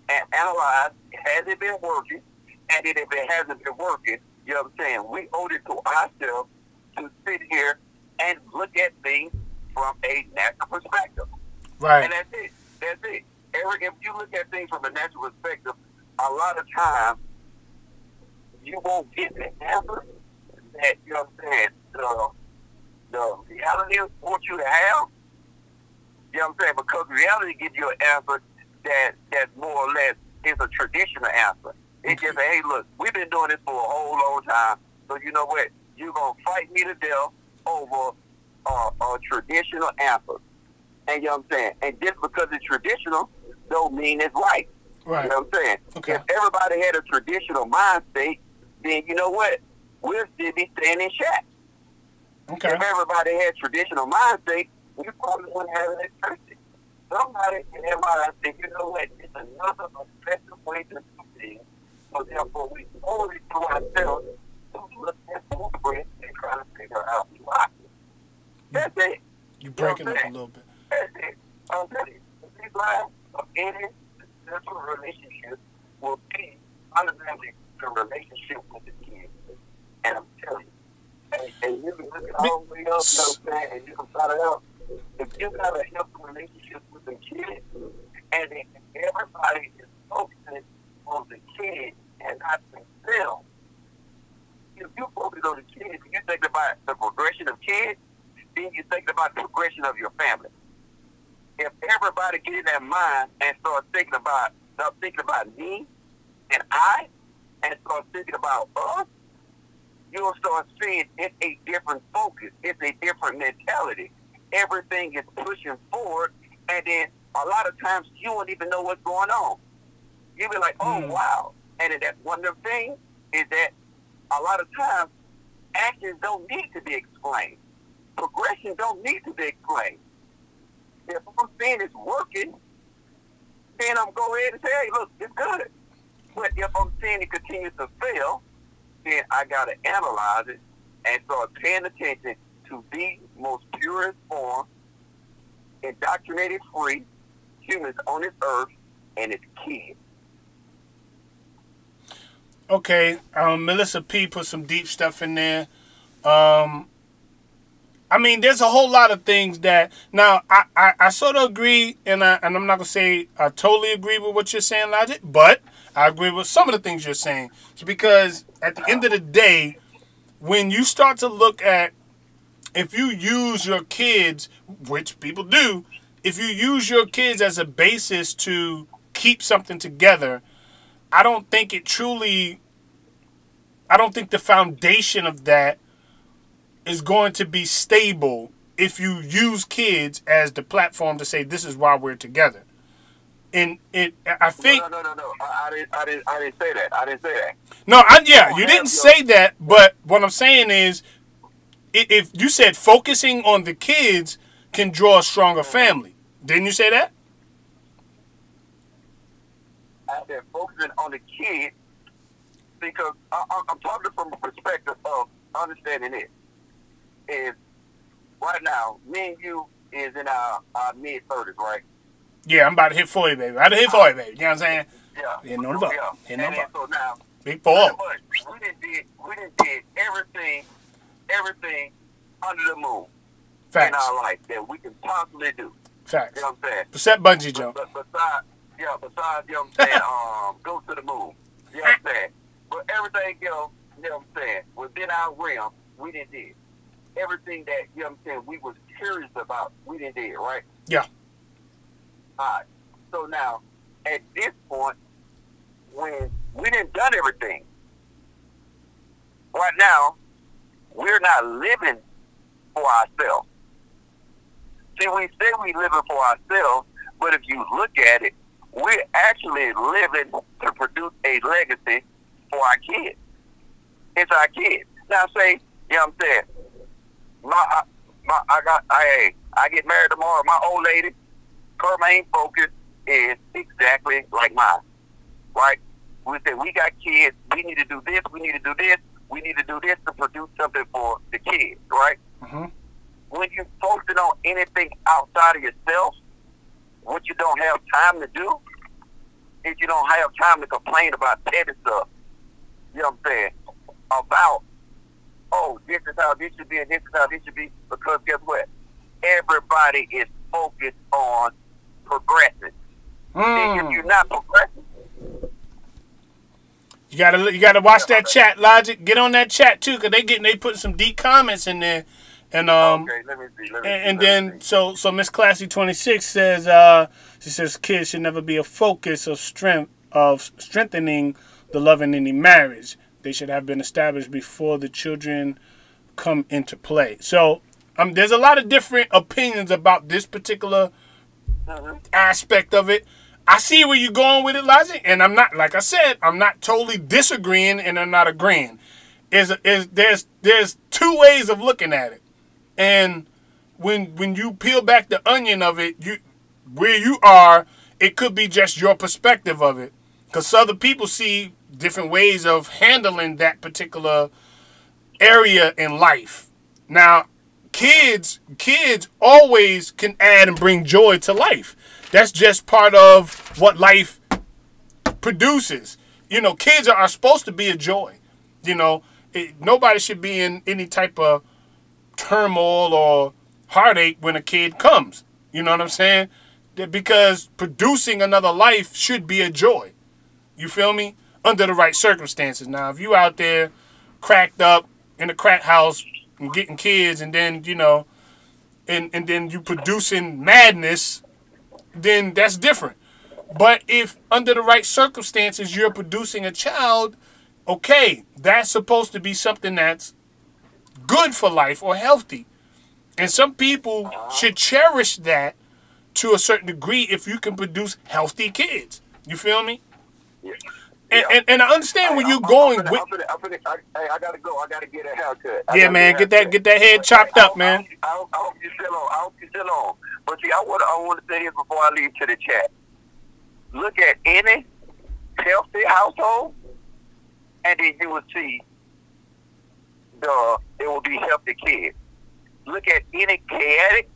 and analyze, has it been working? And then if it hasn't been working, you know what I'm saying, we owe it to ourselves to sit here and look at things from a natural perspective. Right. And that's it. If you look at things from a natural perspective, a lot of times you won't get the answer that, you know what I'm saying, the reality wants you to have. You know what I'm saying? Because reality gives you an answer that's more or less is a traditional answer. It's just, hey, look, we've been doing this for a whole long time, so you know what? You're going to fight me to death over a traditional answer. And you know what I'm saying? And just because it's traditional don't mean it's right. Right. You know what I'm saying? Okay. If everybody had a traditional mind state, then you know what? We'll still be staying in shack. Okay. If everybody had traditional mind state, we probably wouldn't have electricity. Somebody in their mind think, you know what, it's another effective way to do things. So therefore, we owe it to ourselves to look at the blueprint and try to figure out why. That's it. You're breaking up a little bit. That's it. I'm telling you, the big line of any successful relationship will be fundamentally the relationship with the kid. And I'm telling you, and you can look it all the way up, you know what I'm saying, and you can find it out. If you got a healthy relationship with the kid, and then everybody is focusing on the kid and not themselves, if you focus on the kid, you think about the progression of kids, then you think about the progression of your family. If everybody get in that mind and start thinking about me and I, and start thinking about us, you'll start seeing it's a different focus. It's a different mentality. Everything is pushing forward, and then a lot of times you won't even know what's going on. You'll be like, oh, wow. And then that's one of the things is that a lot of times actions don't need to be explained. Progression don't need to be explained. If I'm saying it's working, then I'm go ahead and say, hey, look, it's good. But if I'm saying it continues to fail, then I got to analyze it and start paying attention to the most purest form indoctrinated free humans on this earth, and it's kids. Okay, Melissa P put some deep stuff in there. I mean, there's a whole lot of things that now I sort of agree, and I'm not gonna say I totally agree with what you're saying, Logic, but I agree with some of the things you're saying. It's because at the end of the day, when you start to look at if you use your kids, which people do, if you use your kids as a basis to keep something together, I don't think the foundation of that is going to be stable if you use kids as the platform to say this is why we're together. And I think No. I didn't say that. I didn't say that. no, you didn't say that. But what I'm saying is, if you said focusing on the kids can draw a stronger family, didn't you say that? I said focusing on the kids because I'm talking from a perspective of understanding it. Is right now, me and you is in our mid-30s, right? Yeah, I'm about to hit 40, baby. I done hit 40, baby. You know what I'm saying? Yeah. Hitting on the vote. Yeah. Hitting on the And vote. so now, Big 4. but we done did everything under the moon in Facts. our life that we can possibly do. Facts. You know what I'm saying? Percent bungee jump. But besides, you know what I'm saying, go to the moon. You know what I'm saying? But everything else, you know what I'm saying, within our realm, we didn't did. Everything that, you know what I'm saying, we was curious about, we didn't did, right? Yeah. Alright. So now, at this point, when we didn't done everything, right now, we're not living for ourselves. See, we say we living for ourselves, but if you look at it, we're actually living to produce a legacy for our kids. It's our kids. Now, say, you know what I'm saying, I get married tomorrow. My old lady, her main focus is exactly like mine, right? We said we got kids. We need to do this. We need to do this. We need to do this to produce something for the kids, right? Mm-hmm. When you focus on anything outside of yourself, what you don't have time to do is you don't have time to complain about petty stuff. You know what I'm saying? About, oh, this is how this should be and this is how this should be, because guess what? Everybody is focused on progressing. And if you're not progressing, you gotta watch that chat, Logic. Get on that chat too, cause they putting some deep comments in there, and okay, let me see. and then so Miss Classy 26 says she says kids should never be a focus of strengthening the love in any marriage. They should have been established before the children come into play. So there's a lot of different opinions about this particular aspect of it. I see where you're going with it, Logic, and I'm not, like I said, I'm not totally disagreeing and I'm not agreeing. There's two ways of looking at it, and when you peel back the onion of it, where you are, it could be just your perspective of it, because other people see different ways of handling that particular area in life. Now, kids always can add and bring joy to life. That's just part of what life produces. You know, kids are supposed to be a joy. You know, nobody should be in any type of turmoil or heartache when a kid comes. You know what I'm saying? Because producing another life should be a joy. You feel me? Under the right circumstances. Now, if you out there cracked up in a crack house and getting kids, and then, you know, and then you producing madness, then that's different. But if under the right circumstances you're producing a child, okay, that's supposed to be something that's good for life or healthy. And some people should cherish that to a certain degree if you can produce healthy kids. You feel me? Yeah. And I understand where you're going with. I gotta go. I gotta get a haircut. Yeah, man, get that head chopped up, man. I hope you're still on. I hope you're still on. But see, I want to say this before I leave to the chat. Look at any healthy household, and then you will see it will be healthy kids. Look at any chaotic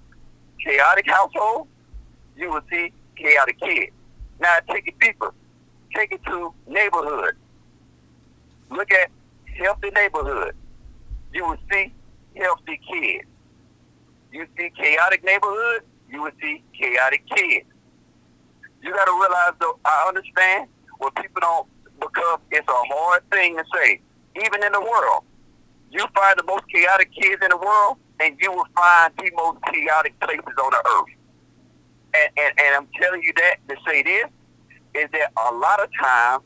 chaotic household, you will see chaotic kids. Now take it deeper. Take it to neighborhood. Look at healthy neighborhood. You will see healthy kids. You see chaotic neighborhood, you will see chaotic kids. You got to realize, though, I understand what people don't, because it's a hard thing to say. Even in the world, you find the most chaotic kids in the world, and you will find the most chaotic places on the earth. And I'm telling you that to say this, is that a lot of times,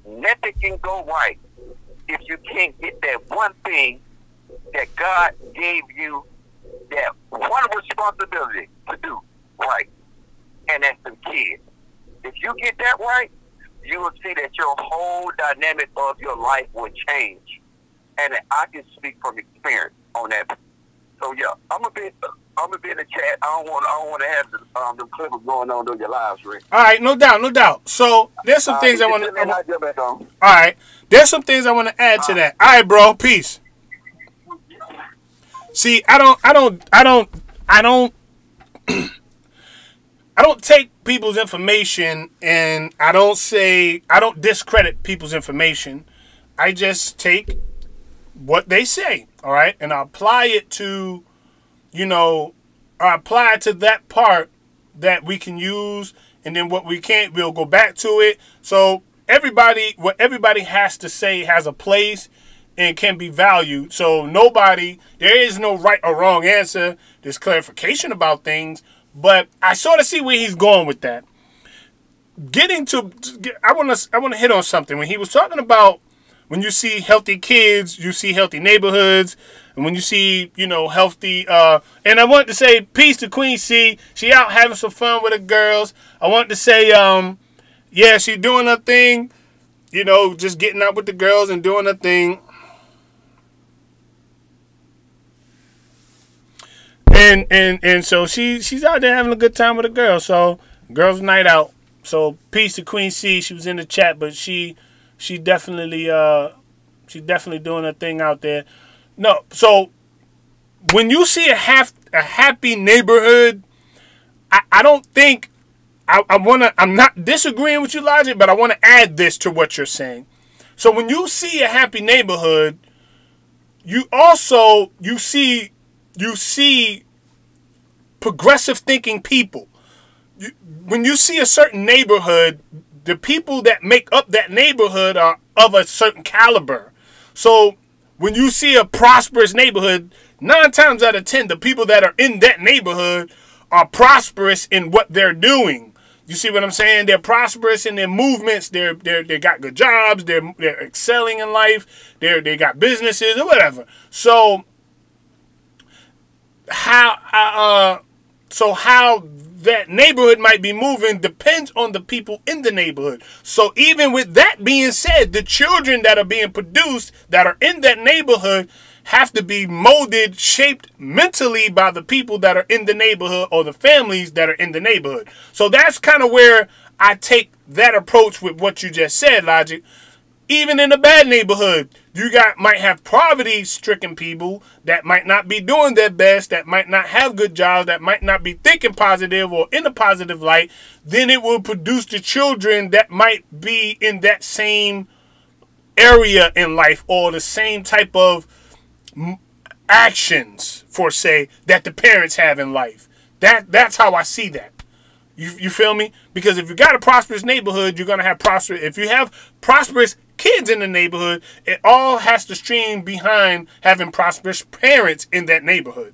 nothing can go right if you can't get that one thing that God gave you, that one responsibility to do right, and that's the kids. If you get that right, you will see that your whole dynamic of your life will change. And I can speak from experience on that. So yeah, I'm a bit in the chat. I don't want to have the clippers going on in your lives, Rick. All right, no doubt. So there's some things I want to. All right, there's some things I want to add to that. All right, bro. Peace. See, I don't take people's information, and I don't discredit people's information. I just take what they say, all right, and I apply it to, I apply it to that part that we can use, and then what we can't, we'll go back to it. So what everybody has to say has a place and can be valued. So there is no right or wrong answer. There's clarification about things, but I sort of see where he's going with that. I want to hit on something. When he was talking about when you see healthy kids, you see healthy neighborhoods, and when you see, healthy, and I want to say peace to Queen C. She out having some fun with the girls. I want to say, yeah, she doing her thing, just getting out with the girls and doing her thing. And so she's out there having a good time with the girls. So girls' night out. So peace to Queen C. She was in the chat, but she definitely doing her thing out there. No, so when you see a happy neighborhood, I don't think I'm not disagreeing with you, Logic, but I want to add this to what you're saying. So when you see a happy neighborhood, you see progressive thinking people. When you see a certain neighborhood, the people that make up that neighborhood are of a certain caliber. So when you see a prosperous neighborhood, 9 times out of 10, the people that are in that neighborhood are prosperous in what they're doing. You see what I'm saying? They're prosperous in their movements. They got good jobs. They're excelling in life. They got businesses or whatever. So how that neighborhood might be moving depends on the people in the neighborhood. So even with that being said, the children that are being produced that are in that neighborhood have to be molded, shaped mentally by the people that are in the neighborhood or the families that are in the neighborhood. So that's kind of where I take that approach with what you just said, Logic. Even in a bad neighborhood, you might have poverty-stricken people that might not be doing their best, that might not have good jobs, that might not be thinking positive or in a positive light. Then it will produce the children that might be in that same area in life or the same type of actions, for say, that the parents have in life. That's how I see that. You feel me? Because if you got a prosperous neighborhood, you're going to have prosperous. If you have prosperous kids in the neighborhood, it all has to stream behind having prosperous parents in that neighborhood.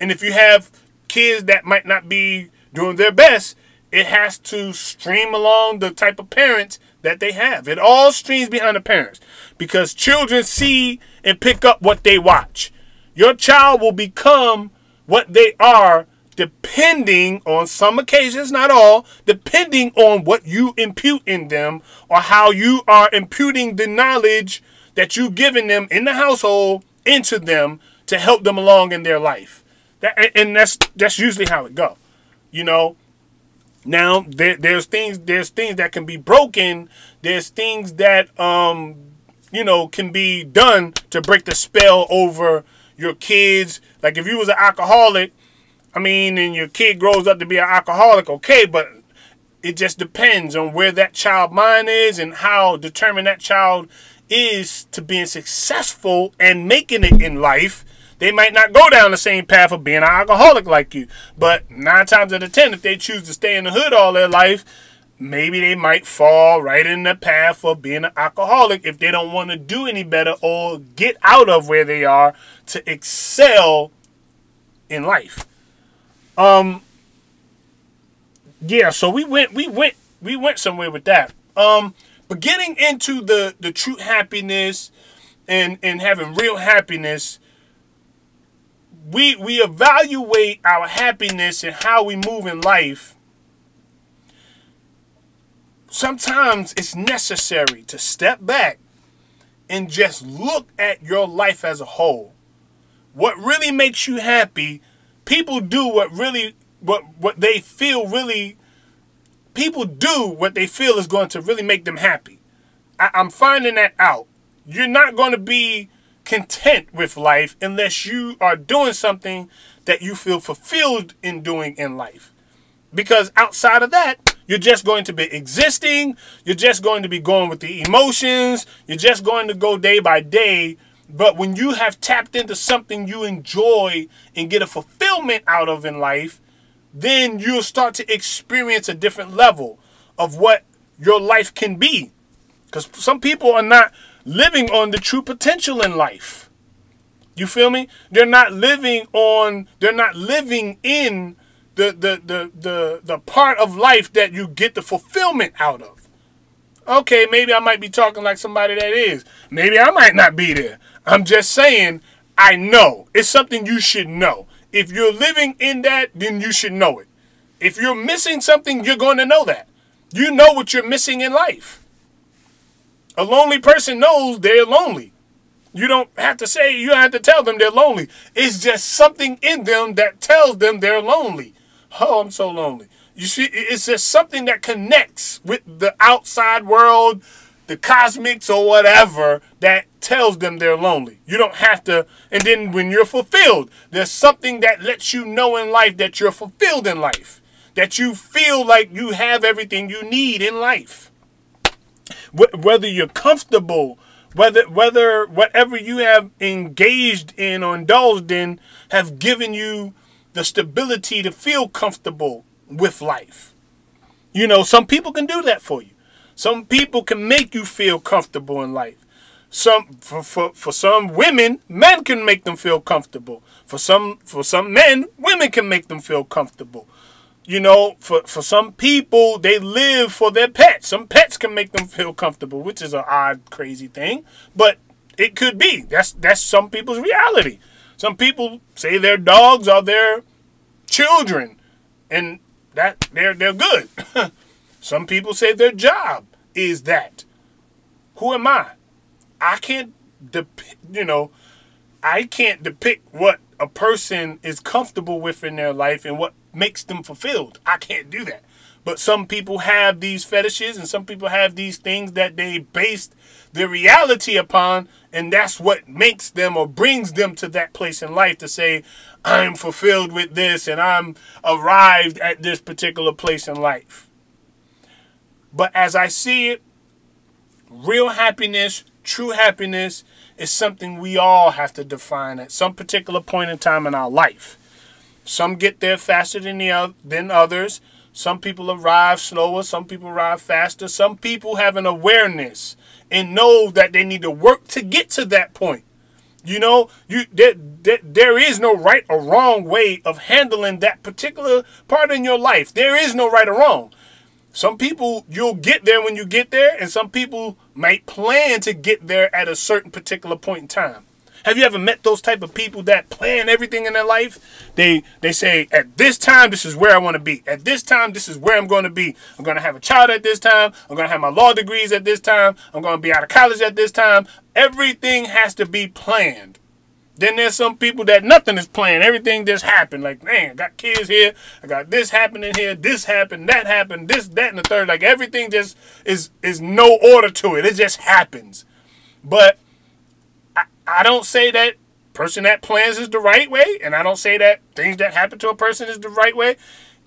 And if you have kids that might not be doing their best, it has to stream along the type of parents that they have. It all streams behind the parents because children see and pick up what they watch. Your child will become what they are depending on some occasions, not all, depending on what you impute in them or how you are imputing the knowledge that you've given them in the household into them to help them along in their life. That's usually how it goes. Now there's things that can be broken. There's things that can be done to break the spell over your kids. Like if you was an alcoholic, I mean, and your kid grows up to be an alcoholic, okay, but it just depends on where that child mind is and how determined that child is to being successful and making it in life. They might not go down the same path of being an alcoholic like you, but 9 times out of 10, if they choose to stay in the hood all their life, maybe they might fall right in the path of being an alcoholic if they don't want to do any better or get out of where they are to excel in life. Yeah, so we went somewhere with that. But getting into the true happiness and having real happiness, we evaluate our happiness and how we move in life. Sometimes it's necessary to step back and just look at your life as a whole. What really makes you happy? People do what they feel really. People do what they feel is going to really make them happy. I'm finding that out. You're not going to be content with life unless you are doing something that you feel fulfilled in doing in life. Because outside of that, you're just going to be existing. You're just going to be going with the emotions. You're just going to go day by day. But when you have tapped into something you enjoy and get a fulfillment out of in life, then you'll start to experience a different level of what your life can be. Because some people are not living on the true potential in life. You feel me? They're not living in the part of life that you get the fulfillment out of. Okay, maybe I might be talking like somebody that is. Maybe I might not be there. I'm just saying, I know. It's something you should know. If you're living in that, then you should know it. If you're missing something, you're going to know that. You know what you're missing in life. A lonely person knows they're lonely. You don't have to say, you don't have to tell them they're lonely. It's just something in them that tells them they're lonely. Oh, I'm so lonely. You see, it's just something that connects with the outside world, the cosmics or whatever, that tells them they're lonely. You don't have to. And then when you're fulfilled, there's something that lets you know in life that you're fulfilled in life, that you feel like you have everything you need in life. Whether you're comfortable, whether whatever you have engaged in or indulged in have given you the stability to feel comfortable with life. You know, some people can do that for you. Some people can make you feel comfortable in life. For some women, men can make them feel comfortable. For some men, women can make them feel comfortable. You know, for some people, they live for their pets. Some pets can make them feel comfortable, which is an odd, crazy thing. But it could be. That's some people's reality. Some people say their dogs are their children, and that they're good. Some people say their job is that. Who am I? I can't I can't depict what a person is comfortable with in their life and what makes them fulfilled. I can't do that. But some people have these fetishes and some people have these things that they based their reality upon, and that's what makes them or brings them to that place in life to say, I'm fulfilled with this and I'm arrived at this particular place in life. But as I see it, real happiness, true happiness is something we all have to define at some particular point in time in our life. Some get there faster than others. Some people arrive slower. Some people arrive faster. Some people have an awareness and know that they need to work to get to that point. You know, there is no right or wrong way of handling that particular part in your life. There is no right or wrong. Some people, you'll get there when you get there, and some people might plan to get there at a certain particular point in time. Have you ever met those type of people that plan everything in their life? They say, at this time, this is where I want to be. At this time, this is where I'm going to be. I'm going to have a child at this time. I'm going to have my law degrees at this time. I'm going to be out of college at this time. Everything has to be planned. Then there's some people that nothing is planned. Everything just happened. Like, man, I got kids here. I got this happening here. This happened. That happened. This, that, and the third. Like, everything just is no order to it. It just happens. But I don't say that person that plans is the right way, and I don't say that things that happen to a person is the right way.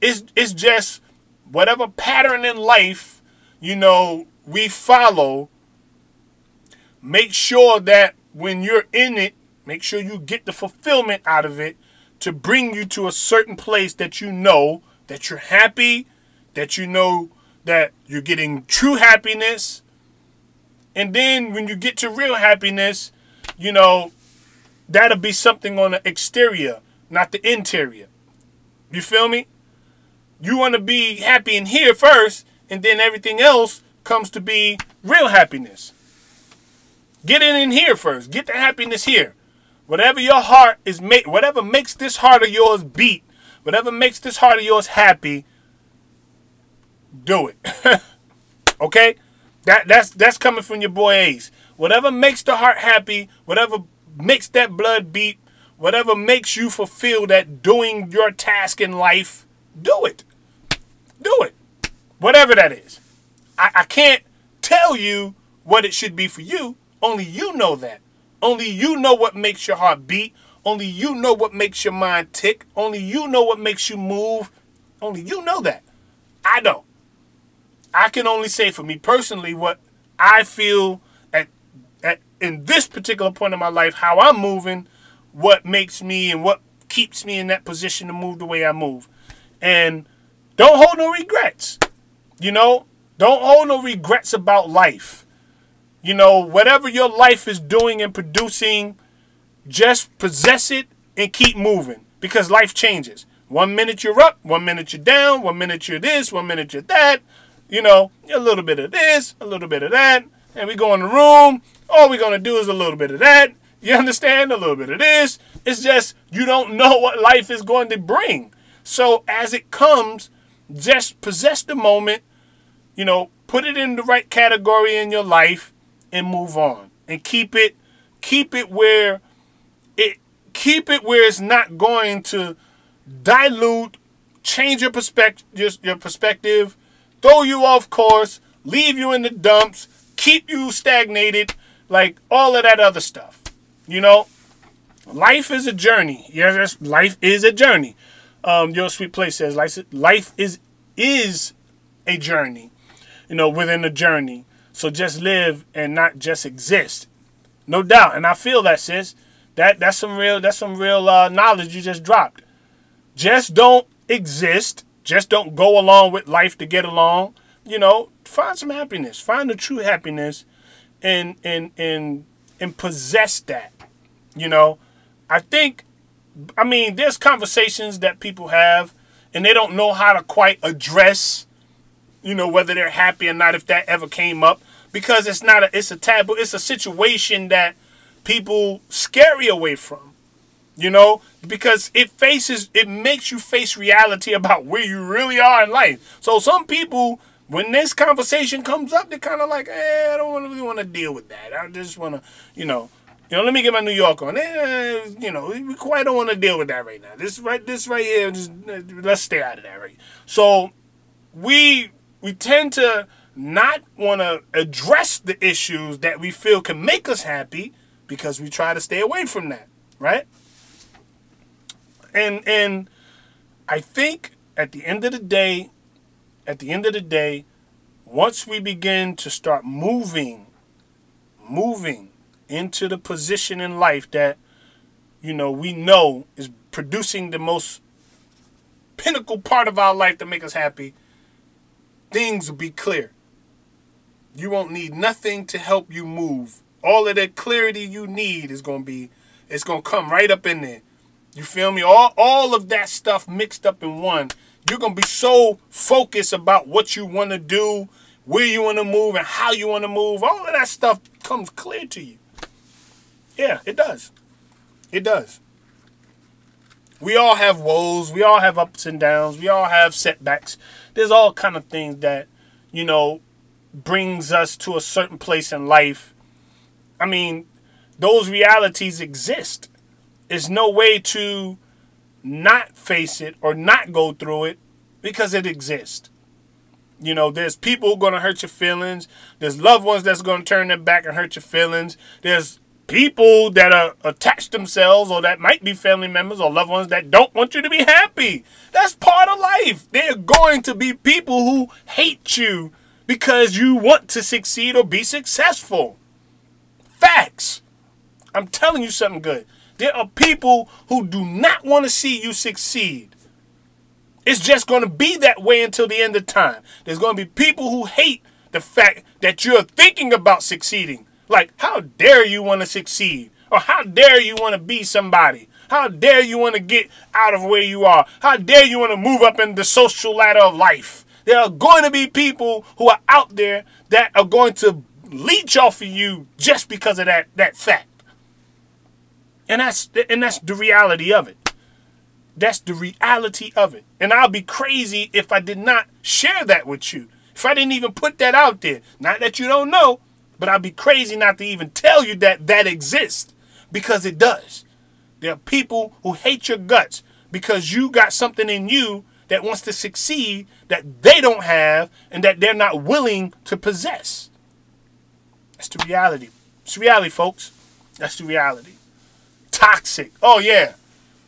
It's just whatever pattern in life, you know, we follow. Make sure that when you're in it, make sure you get the fulfillment out of it to bring you to a certain place that you know that you're happy, that you know that you're getting true happiness. And then when you get to real happiness, you know, that'll be something on the exterior, not the interior. You feel me? You want to be happy in here first, and then everything else comes to be real happiness. Get it in here first. Get the happiness here. Whatever your heart is whatever makes this heart of yours beat, whatever makes this heart of yours happy, do it. Okay? That's coming from your boy Ace. Whatever makes the heart happy, whatever makes that blood beat, whatever makes you fulfill that doing your task in life, do it. Do it. Whatever that is. I can't tell you what it should be for you. Only you know that. Only you know what makes your heart beat. Only you know what makes your mind tick. Only you know what makes you move. Only you know that. I don't. I can only say for me personally what I feel at in this particular point in my life, how I'm moving, what makes me and what keeps me in that position to move the way I move. And don't hold no regrets. You know, don't hold no regrets about life. You know, whatever your life is doing and producing, just possess it and keep moving, because life changes. 1 minute you're up, 1 minute you're down, 1 minute you're this, 1 minute you're that. You know, a little bit of this, a little bit of that. And we go in the room, all we're going to do is a little bit of that. You understand? A little bit of this. It's just you don't know what life is going to bring. So as it comes, just possess the moment, you know, put it in the right category in your life and move on. And keep it where it's not going to dilute, change your perspective, throw you off course, leave you in the dumps, keep you stagnated, like all of that other stuff. You know, life is a journey. Yes, life is a journey. Your Sweet Place says life is a journey, you know, within a journey. So just live and not just exist. No doubt. And I feel that, sis. That's some real knowledge you just dropped. Just don't exist. Just don't go along with life to get along. You know, find some happiness. Find the true happiness and possess that. You know, I mean, there's conversations that people have and they don't know how to quite address, you know, whether they're happy or not, if that ever came up, because it's a taboo. It's a situation that people scary away from, you know, because it makes you face reality about where you really are in life. So some people, when this conversation comes up, they're kind of like, I don't really want to deal with that. I just want to, you know, let me get my New York on. You know, we quite don't want to deal with that right now. This right here, just, let's stay out of that, right? So we tend to not want to address the issues that we feel can make us happy because we try to stay away from that, right? And I think at the end of the day, once we begin to start moving into the position in life that, you know, we know is producing the most pinnacle part of our life to make us happy, things will be clear. You won't need nothing to help you move. All of that clarity you need it's going to come right up in there. You feel me? All of that stuff mixed up in one. You're going to be so focused about what you want to do, where you want to move, and how you want to move. All of that stuff comes clear to you. Yeah, it does. It does. We all have woes. We all have ups and downs. We all have setbacks. There's all kind of things that, you know, brings us to a certain place in life. I mean, those realities exist. There's no way to not face it or not go through it because it exists. You know, there's people who are going to hurt your feelings. There's loved ones that's going to turn their back and hurt your feelings. There's people that are attached themselves or that might be family members or loved ones that don't want you to be happy. That's part of life. There are going to be people who hate you because you want to succeed or be successful. Facts. I'm telling you something good. There are people who do not want to see you succeed. It's just going to be that way until the end of time. There's going to be people who hate the fact that you're thinking about succeeding. Like, how dare you want to succeed? Or how dare you want to be somebody? How dare you want to get out of where you are? How dare you want to move up in the social ladder of life? There are going to be people who are out there that are going to leech off of you just because of that fact. And that's the reality of it. That's the reality of it. And I'll be crazy if I did not share that with you. If I didn't even put that out there. Not that you don't know, but I'd be crazy not to even tell you that that exists. Because it does. There are people who hate your guts because you got something in you that wants to succeed that they don't have and that they're not willing to possess. That's the reality. It's reality, folks. That's the reality. Toxic. Oh, yeah.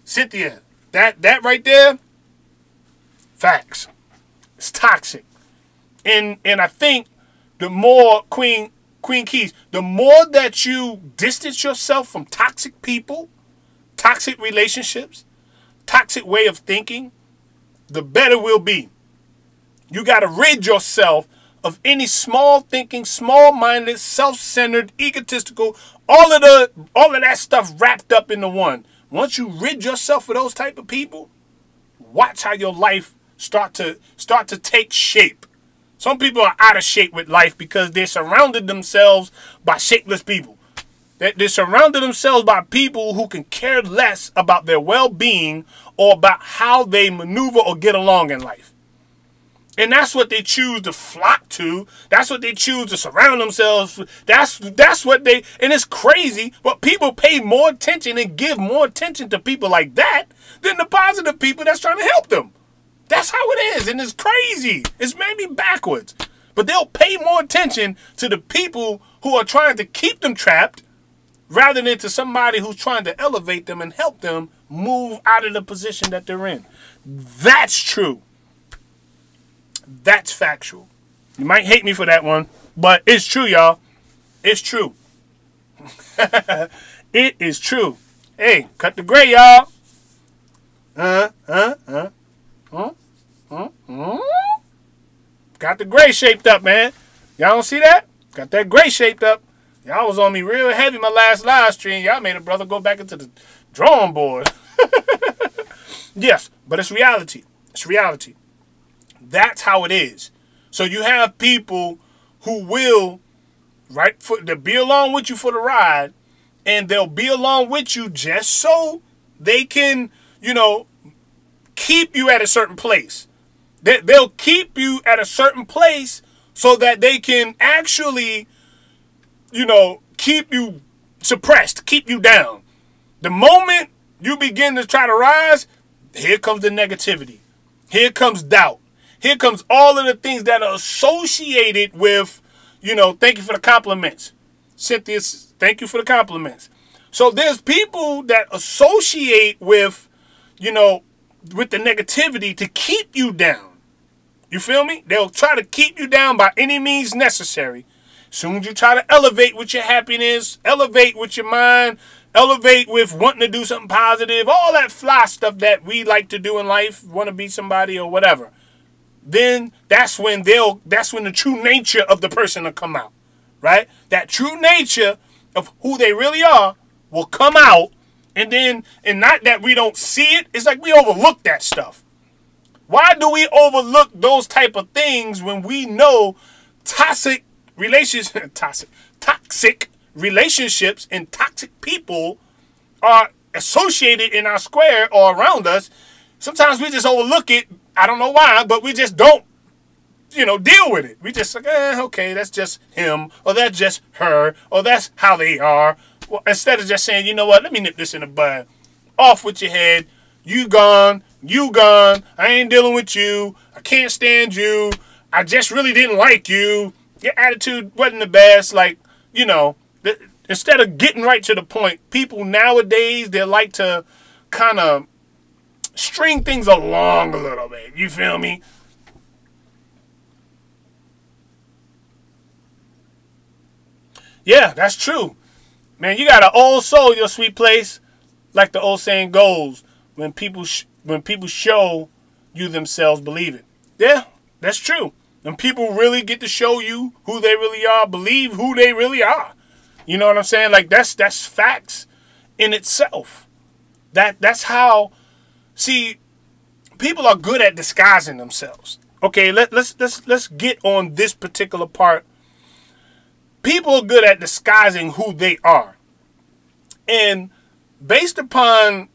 Cynthia, that right there, facts. It's toxic. And I think the more, Queen Keys, the more that you distance yourself from toxic people, toxic relationships, toxic way of thinking, the better we'll be. You got to rid yourself of any small thinking, small-minded, self-centered, egotistical, all of that stuff wrapped up into one. Once you rid yourself of those type of people, watch how your life start to take shape. Some people are out of shape with life because they surrounded themselves by shapeless people. They surrounded themselves by people who can care less about their well-being or about how they maneuver or get along in life. And that's what they choose to flock to. That's what they choose to surround themselves with. That's what they, and it's crazy, but people pay more attention and give more attention to people like that than the positive people that's trying to help them. That's how it is, and it's crazy. It's maybe backwards. But they'll pay more attention to the people who are trying to keep them trapped rather than to somebody who's trying to elevate them and help them move out of the position that they're in. That's true. That's factual. You might hate me for that one, but it's true, y'all. It's true. It is true. Hey, cut the gray, y'all. Got the gray shaped up, man. Y'all don't see that? Got that gray shaped up. Y'all was on me real heavy my last live stream. Y'all made a brother go back into the drawing board. Yes, but it's reality. It's reality. That's how it is. So you have people who will they'll be along with you for the ride, and they'll be along with you just so they can, keep you at a certain place. They'll keep you at a certain place so that they can actually, keep you suppressed, keep you down. The moment you begin to try to rise, here comes the negativity. Here comes doubt. Here comes all of the things that are associated with, thank you for the compliments. Cynthia, thank you for the compliments. So there's people that associate with, with the negativity to keep you down. You feel me? They'll try to keep you down by any means necessary. As soon as you try to elevate with your happiness, elevate with your mind, elevate with wanting to do something positive, all that fly stuff that we like to do in life, want to be somebody or whatever, then that's when the true nature of the person will come out, right? That true nature of who they really are will come out, and not that we don't see it, it's like we overlook that stuff. Why do we overlook those type of things when we know toxic relationships and toxic people are associated in our square or around us? Sometimes we just overlook it. I don't know why, but we just don't, deal with it. We just like, okay, that's just him, or that's just her, or that's how they are. Well, instead of just saying, you know what, let me nip this in the bud. Off with your head. You gone. I ain't dealing with you. I can't stand you. I just really didn't like you. Your attitude wasn't the best. Like, instead of getting right to the point, people nowadays, they like to kind of string things along a little bit. You feel me? Yeah, that's true. Man, you got an old soul, your sweet place. Like the old saying goes, when people show you themselves, believe it. Yeah, that's true. When people really get to show you who they really are, believe who they really are. You know what I'm saying? Like that's facts in itself. That's how. See, people are good at disguising themselves. Okay, let's get on this particular part. People are good at disguising who they are. And based upon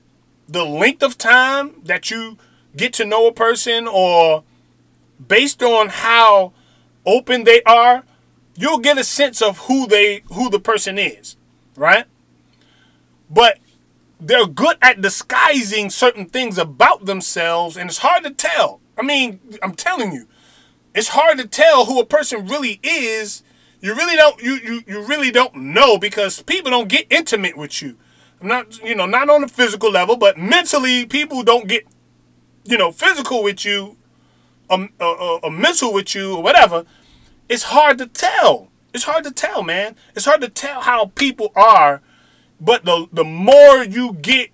the length of time that you get to know a person, or based on how open they are, you'll get a sense of who the person is, right? But they're good at disguising certain things about themselves, and it's hard to tell. I mean, I'm telling you, it's hard to tell who a person really is. You really don't you really don't know, because people don't get intimate with you. Not on the physical level, but mentally, people don't get physical with you, or mental with you, or whatever. It's hard to tell. It's hard to tell, man. It's hard to tell how people are. But the more you get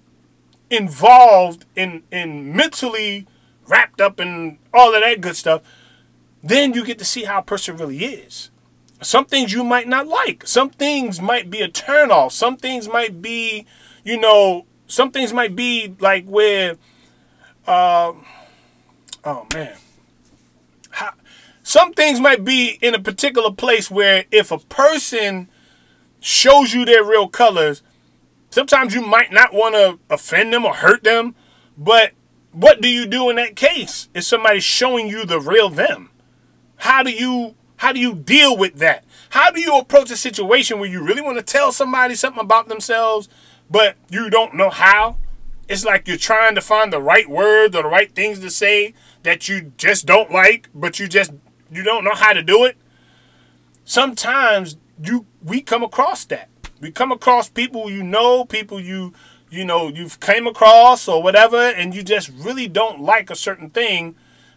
involved in mentally wrapped up in all of that good stuff, then you get to see how a person really is. Some things you might not like. Some things might be a turnoff. Some things might be, some things might be like where, oh man. Some things might be in a particular place where if a person shows you their real colors, sometimes you might not want to offend them or hurt them, but what do you do in that case if somebody's showing you the real them? How do you deal with that? How do you approach a situation where you really want to tell somebody something about themselves, but you don't know how? It's like you're trying to find the right words or the right things to say that you just don't like, but you don't know how to do it. Sometimes we come across that. We come across people people you've came across or whatever, and you just really don't like a certain thing,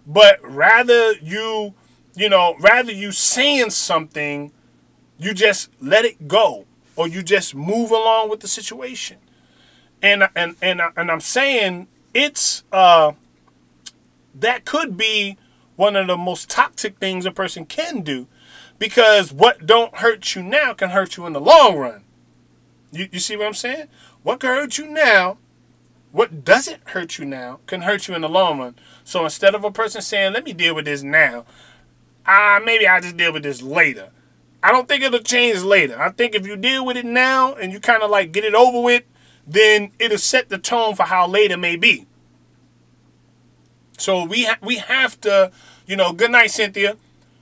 but rather you saying something, you just let it go, or you just move along with the situation. And I'm saying it's that could be one of the most toxic things a person can do, because what don't hurt you now can hurt you in the long run. You see what I'm saying? What can hurt you now, what doesn't hurt you now, can hurt you in the long run. So instead of a person saying, let me deal with this now, maybe I'll just deal with this later, I don't think it'll change later. I think if you deal with it now and you kind of like get it over with, then it'll set the tone for how later may be. So we have to, good night, Cynthia.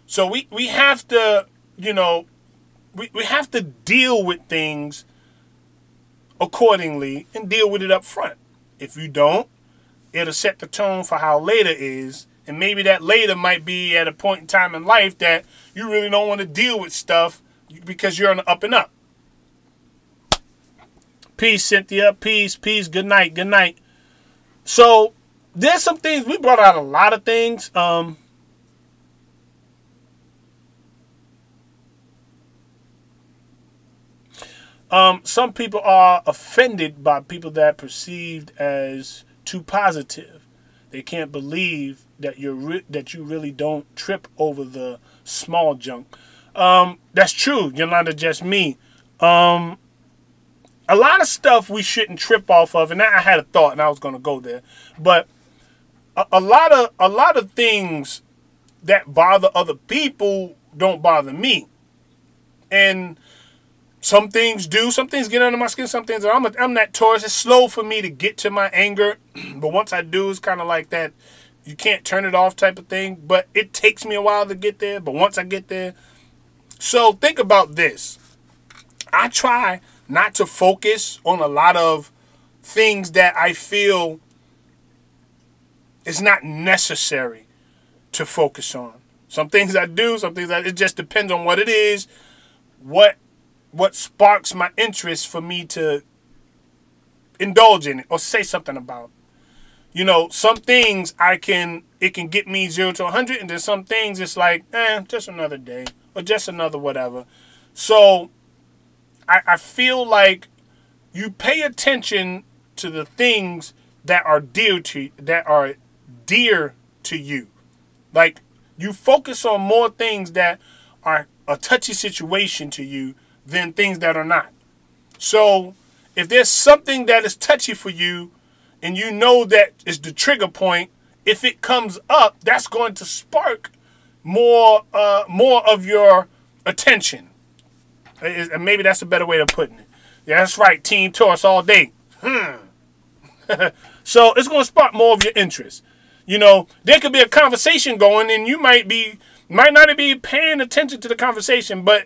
So we have to, we have to deal with things accordingly and deal with it up front. If you don't, it'll set the tone for how later is. And maybe that later might be at a point in time in life that you really don't want to deal with stuff because you're on the up and up. Peace, Cynthia. Peace, peace. Good night. Good night. So there's some things. We brought out a lot of things. Some people are offended by people that are perceived as too positive. They can't believe that you really don't trip over the small junk. That's true, Yolanda, just me. A lot of stuff we shouldn't trip off of, and I had a thought and I was going to go there. But a lot of things that bother other people don't bother me. And some things do. Some things get under my skin. Some things I'm that Taurus. It's slow for me to get to my anger. But once I do, it's kind of like that. You can't turn it off type of thing. But it takes me a while to get there. But once I get there. So think about this. I try not to focus on a lot of things that I feel it's not necessary to focus on. Some things I do. Some things it just depends on what it is. What what sparks my interest for me to indulge in it or say something about. You know, some things it can get me 0 to 100, and then some things it's like, just another day or just another whatever. So I feel like you pay attention to the things that are dear to you. Like, you focus on more things that are a touchy situation to you than things that are not. So if there's something that is touchy for you and you know that is the trigger point, if it comes up, that's going to spark more of your attention. And maybe that's a better way of putting it. Yeah, that's right. Team Taurus all day. So it's going to spark more of your interest. You know, there could be a conversation going and you might not be paying attention to the conversation, but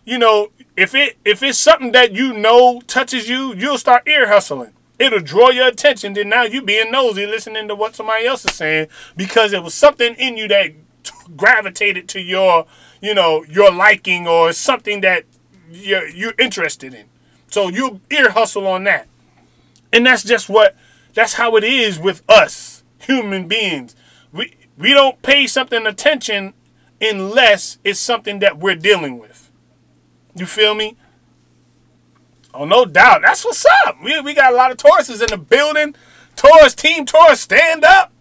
you know, if it's something that you know touches you, you'll start ear hustling. It'll draw your attention. Then now you being nosy, listening to what somebody else is saying because it was something in you that gravitated to your liking or something that you're interested in. So you ear hustle on that. And that's how it is with us human beings. We don't pay something attention unless it's something that we're dealing with. You feel me? Oh, no doubt. That's what's up. We got a lot of Tauruses in the building. Taurus, Team Taurus, stand up.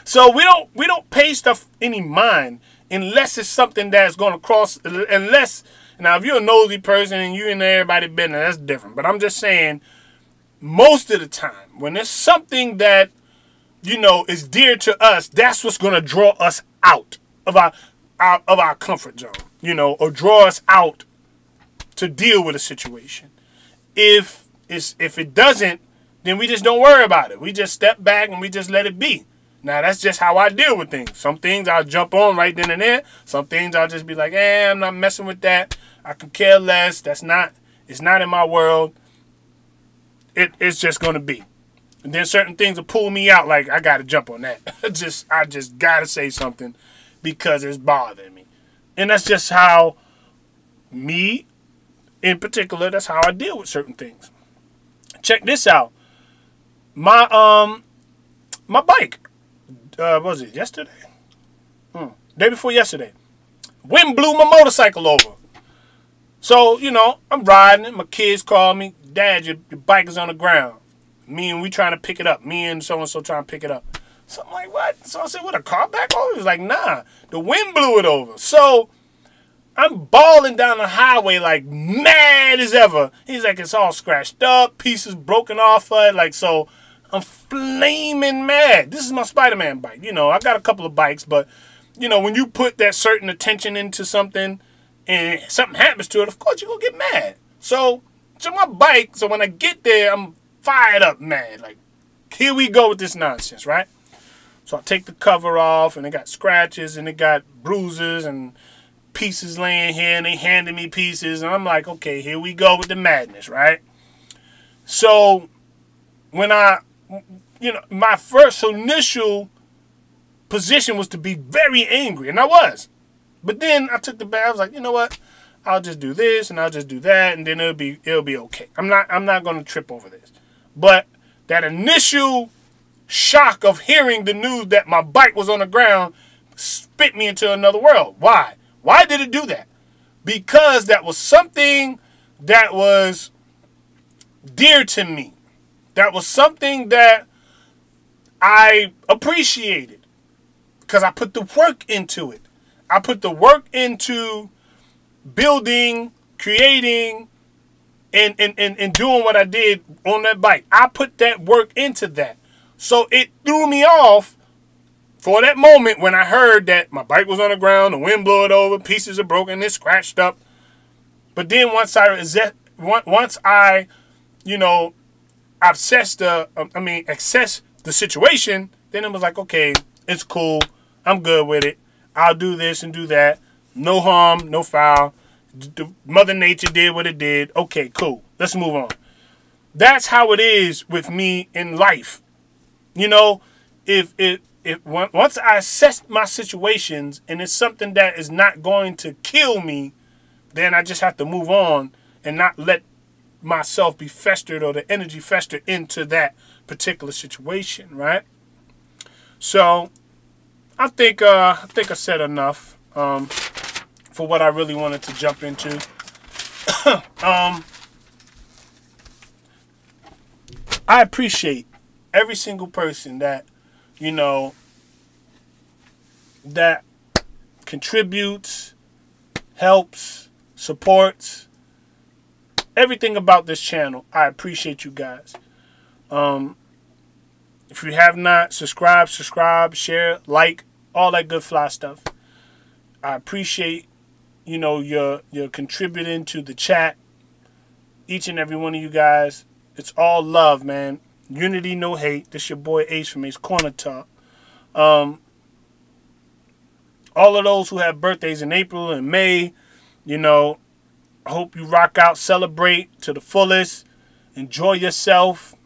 So we don't pay stuff any mind unless it's something that's going to cross. Unless, now if you're a nosy person and you in everybody's business, that's different. But I'm just saying, most of the time, when there's something that is dear to us, that's what's going to draw us out of our comfort zone, or draw us out to deal with a situation. If it doesn't, then we just don't worry about it. We just step back and we just let it be. Now, that's just how I deal with things. Some things I'll jump on right then and there. Some things I'll just be like, I'm not messing with that. I could care less. It's not in my world. It's just going to be. And then certain things will pull me out, like I got to jump on that. I just got to say something because it's bothering me. And that's just how me, in particular, that's how I deal with certain things. Check this out. My bike, what was it, yesterday? Day before yesterday. Wind blew my motorcycle over. So, I'm riding it. My kids call me, Dad, your bike is on the ground. We trying to pick it up. Me and so-and-so trying to pick it up. So I'm like, what? So I said, what, a car back over? He was like, nah, the wind blew it over. So I'm balling down the highway like mad as ever. He's like, it's all scratched up, pieces broken off of it. Like, so I'm flaming mad. This is my Spider-Man bike. I got a couple of bikes, but, when you put that certain attention into something and something happens to it, of course you're going to get mad. So my bike, so when I get there, I'm fired up mad. Like, here we go with this nonsense, right? So I take the cover off, and it got scratches, and it got bruises, and pieces laying here, and they handed me pieces, and I'm like, okay, here we go with the madness, right? So when my first initial position was to be very angry, and I was. But then I took the bag. I was like, you know what? I'll just do this, and I'll just do that, and then it'll be okay. I'm not going to trip over this. But that initial shock of hearing the news that my bike was on the ground spit me into another world. Why? Why did it do that? Because that was something that was dear to me. That was something that I appreciated because I put the work into it. I put the work into building, creating, and doing what I did on that bike. I put that work into that. So it threw me off for that moment when I heard that my bike was on the ground, the wind blew it over, pieces are broken, it's scratched up. But then once I assess the situation, then it was like, okay, it's cool. I'm good with it. I'll do this and do that. No harm, no foul. Mother Nature did what it did. Okay, cool. Let's move on. That's how it is with me in life. Once I assess my situations and it's something that is not going to kill me, then I just have to move on and not let myself be festered or the energy fester into that particular situation, right? So I think I said enough for what I really wanted to jump into. I appreciate every single person that, you know, that contributes, helps, supports, everything about this channel. I appreciate you guys. If you have not, subscribe, share, like, all that good fly stuff. I appreciate, you know, your contributing to the chat. Each and every one of you guys. It's all love, man. Unity, no hate. This your boy Ace from Ace Corner Talk. All of those who have birthdays in April and May, you know, I hope you rock out, celebrate to the fullest, enjoy yourself.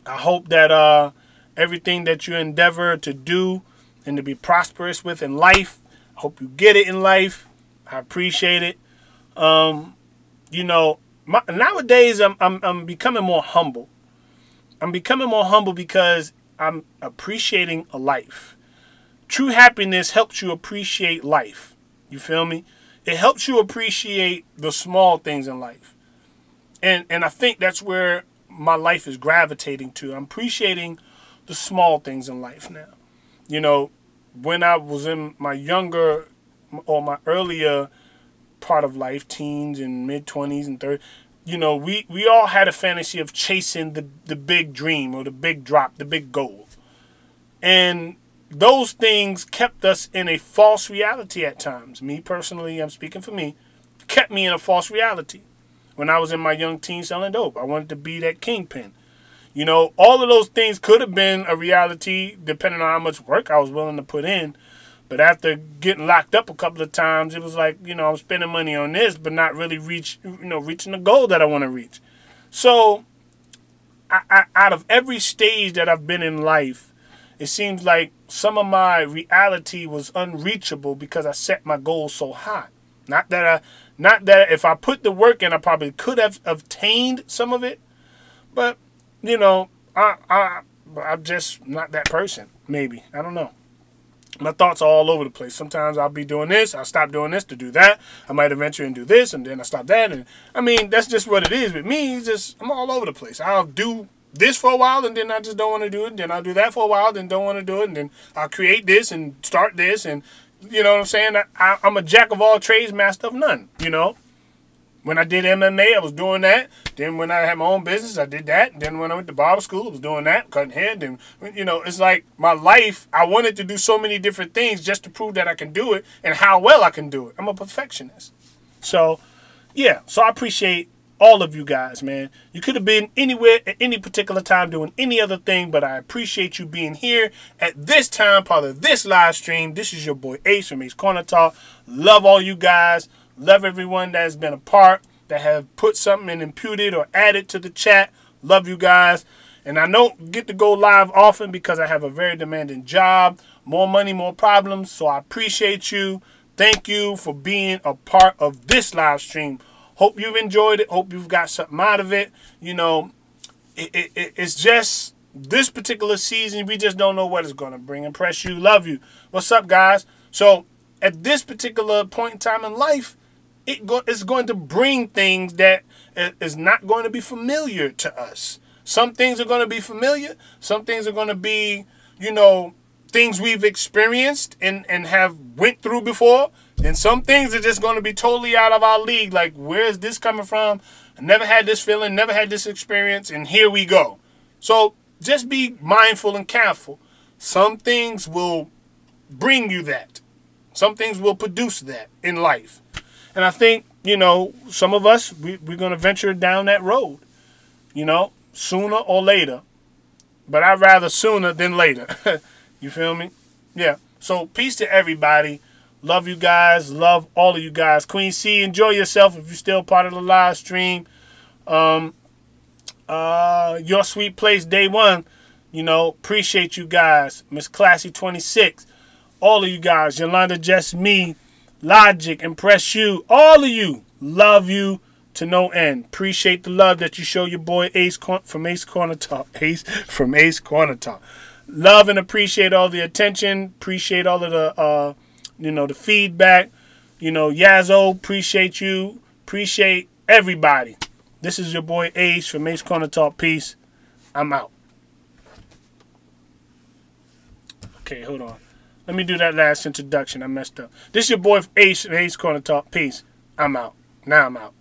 I hope that everything that you endeavor to do and to be prosperous with in life, I hope you get it in life. I appreciate it. You know, nowadays I'm becoming more humble. I'm becoming more humble because I'm appreciating a life. True happiness helps you appreciate life. You feel me? It helps you appreciate the small things in life. And I think that's where my life is gravitating to. I'm appreciating the small things in life now. You know, when I was in my younger or my earlier part of life, teens and mid-20s and 30s, you know, we all had a fantasy of chasing the big dream or the big drop, the big goal. And those things kept us in a false reality at times. Me personally, I'm speaking for me, kept me in a false reality. When I was in my young teens selling dope, I wanted to be that kingpin. You know, all of those things could have been a reality depending on how much work I was willing to put in. But after getting locked up a couple of times, it was like, you know, I'm spending money on this, but not really reaching the goal that I want to reach. So, out of every stage that I've been in life, it seems like some of my reality was unreachable because I set my goals so high. Not that if I put the work in, I probably could have obtained some of it, but you know, I'm just not that person. Maybe, I don't know. My thoughts are all over the place. Sometimes I'll be doing this, I'll stop doing this to do that. I might eventually and do this, and then I stop that. And I mean, that's just what it is with me. It's just I'm all over the place. I'll do this for a while, and then I just don't want to do it. And then I'll do that for a while, then don't want to do it. And then I'll create this and start this, and you know what I'm saying? I'm a jack of all trades, master of none. You know, when I did MMA, I was doing that. Then when I had my own business, I did that. Then when I went to barber school, I was doing that, cutting hair. Then, you know, it's like my life, I wanted to do so many different things just to prove that I can do it and how well I can do it. I'm a perfectionist. So, yeah. So I appreciate all of you guys, man. You could have been anywhere at any particular time doing any other thing, but I appreciate you being here at this time, part of this live stream. This is your boy Ace from Ace Corner Talk. Love all you guys. Love everyone that has been a part, that have put something and imputed or added to the chat. Love you guys. And I don't get to go live often because I have a very demanding job. More money, more problems. So I appreciate you. Thank you for being a part of this live stream. Hope you've enjoyed it. Hope you've got something out of it. You know, it's just this particular season, we just don't know what it's going to bring. Impress you. Love you. What's up, guys? So at this particular point in time in life, it's going to bring things that is not going to be familiar to us. Some things are going to be familiar. Some things are going to be, you know, things we've experienced and have went through before. And some things are just going to be totally out of our league. Like, where is this coming from? I never had this feeling, never had this experience, and here we go. So just be mindful and careful. Some things will bring you that. Some things will produce that in life. And I think, you know, some of us, we're going to venture down that road, you know, sooner or later. But I'd rather sooner than later. You feel me? Yeah. So peace to everybody. Love you guys. Love all of you guys. Queen C, enjoy yourself if you're still part of the live stream. Your Sweet Place Day 1, you know, appreciate you guys. Miss Classy 26, all of you guys. Yolanda Just Me. Logic, Impress You, all of you, love you to no end. Appreciate the love that you show your boy Ace from Ace Corner Talk. Ace from Ace Corner Talk. Love and appreciate all the attention. Appreciate all of the, the feedback. Yazzo, appreciate you. Appreciate everybody. This is your boy Ace from Ace Corner Talk. Peace. I'm out. Okay, hold on. Let me do that last introduction. I messed up. This is your boy Ace from Ace Corner Talk. Peace. I'm out. Now I'm out.